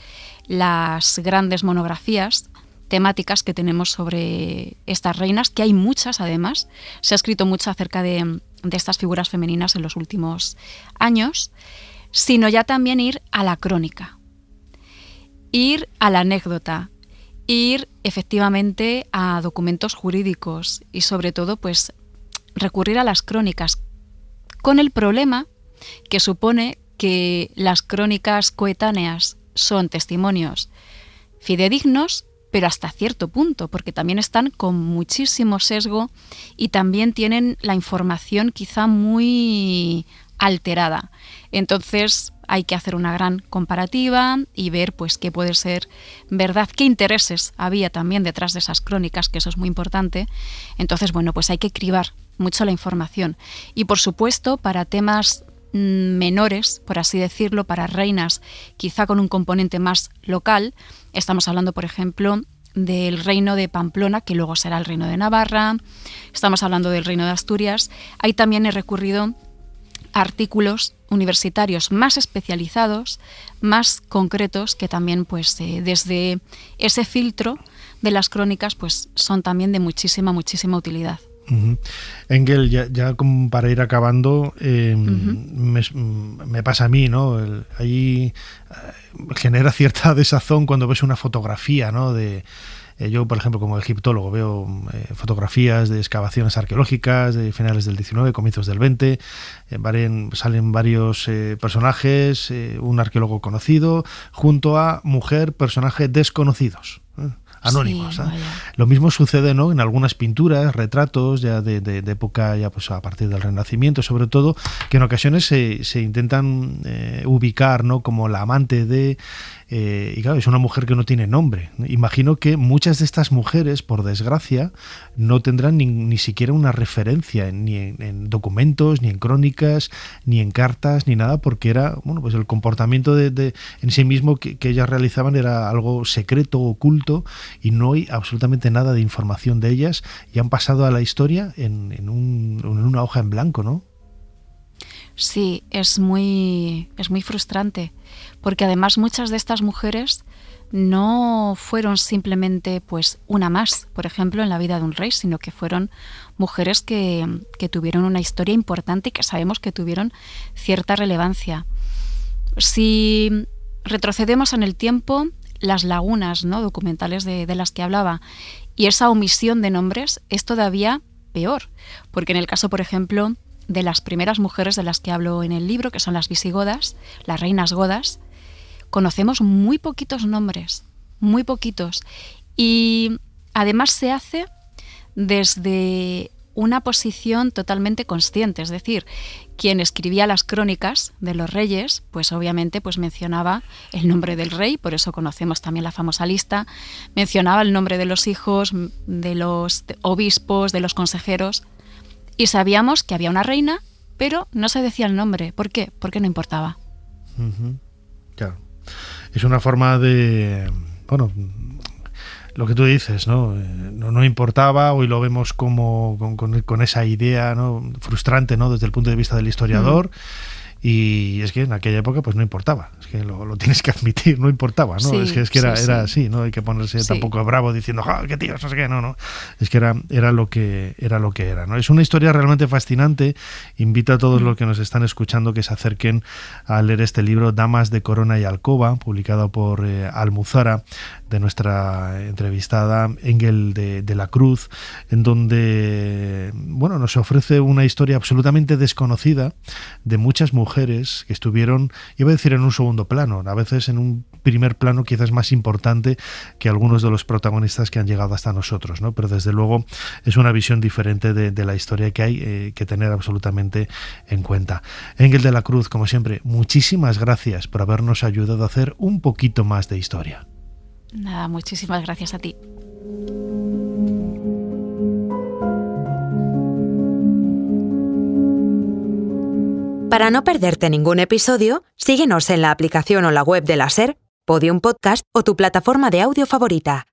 Speaker 23: las grandes monografías temáticas que tenemos sobre estas reinas, que hay muchas además. Se ha escrito mucho acerca de estas figuras femeninas en los últimos años, sino ya también ir a la crónica, ir a la anécdota, ir efectivamente a documentos jurídicos y sobre todo pues recurrir a las crónicas, con el problema que supone que las crónicas coetáneas son testimonios fidedignos, pero hasta cierto punto, porque también están con muchísimo sesgo y también tienen la información quizá muy alterada. Entonces hay que hacer una gran comparativa y ver pues qué puede ser verdad, qué intereses había también detrás de esas crónicas, que eso es muy importante. Entonces, bueno, pues hay que cribar mucho la información. Y por supuesto, para temas menores, por así decirlo, para reinas quizá con un componente más local, estamos hablando, por ejemplo, del reino de Pamplona, que luego será el reino de Navarra, estamos hablando del reino de Asturias. Ahí también he recurrido a artículos universitarios más especializados, más concretos, que también pues desde ese filtro de las crónicas pues son también de muchísima utilidad.
Speaker 5: Uh-huh. Engel, ya como para ir acabando, me pasa a mí, ¿no? Ahí genera cierta desazón cuando ves una fotografía, ¿no? Yo, por ejemplo, como egiptólogo, veo fotografías de excavaciones arqueológicas de finales del 19, comienzos del 20, salen varios personajes, un arqueólogo conocido, junto a personajes desconocidos. Anónimos. Sí, lo mismo sucede, ¿no?, en algunas pinturas, retratos ya de época ya pues a partir del Renacimiento, sobre todo, que en ocasiones se intentan ubicar, ¿no?, como la amante de... y claro, es una mujer que no tiene nombre. Imagino que muchas de estas mujeres, por desgracia, no tendrán ni siquiera una referencia ni en documentos, ni en crónicas, ni en cartas, ni nada, porque era, bueno, pues el comportamiento en sí mismo que ellas realizaban era algo secreto, oculto, y no hay absolutamente nada de información de ellas, y han pasado a la historia en una hoja en blanco, ¿no?
Speaker 23: Sí, es muy frustrante, porque además muchas de estas mujeres no fueron simplemente pues una más, por ejemplo, en la vida de un rey, sino que fueron mujeres que tuvieron una historia importante y que sabemos que tuvieron cierta relevancia. Si retrocedemos en el tiempo, las lagunas, ¿no?, documentales de las que hablaba, y esa omisión de nombres es todavía peor, porque en el caso, por ejemplo, de las primeras mujeres de las que hablo en el libro, que son las visigodas, las reinas godas, conocemos muy poquitos nombres, muy poquitos, y además se hace desde una posición totalmente consciente, es decir, quien escribía las crónicas de los reyes, pues obviamente pues mencionaba el nombre del rey, por eso conocemos también la famosa lista, mencionaba el nombre de los hijos, de los obispos, de los consejeros, y sabíamos que había una reina, pero no se decía el nombre. ¿Por qué? Porque no importaba.
Speaker 5: Uh-huh. Claro. Es una forma de... Bueno, lo que tú dices, ¿no? No importaba, hoy lo vemos como con esa idea, ¿no?, frustrante, ¿no?, desde el punto de vista del historiador. y es que en aquella época pues no importaba, es que lo tienes que admitir, no importaba, ¿no?
Speaker 23: Sí,
Speaker 5: es que era así, no hay que ponerse tampoco bravo diciendo qué tíos, no sé qué, no, es que era lo que era, ¿no? Es una historia realmente fascinante. Invito a todos los que nos están escuchando que se acerquen a leer este libro, Damas de Corona y Alcoba, publicado por Almuzara, de nuestra entrevistada Engel de la Cruz, en donde nos ofrece una historia absolutamente desconocida de muchas mujeres que estuvieron, iba a decir en un segundo plano, a veces en un primer plano quizás más importante que algunos de los protagonistas que han llegado hasta nosotros, ¿no? Pero desde luego es una visión diferente de la historia que hay que tener absolutamente en cuenta. Engel de la Cruz, como siempre, muchísimas gracias por habernos ayudado a hacer un poquito más de historia.
Speaker 23: Nada, muchísimas gracias a ti.
Speaker 1: Para no perderte ningún episodio, síguenos en la aplicación o la web de la SER, Podium Podcast o tu plataforma de audio favorita.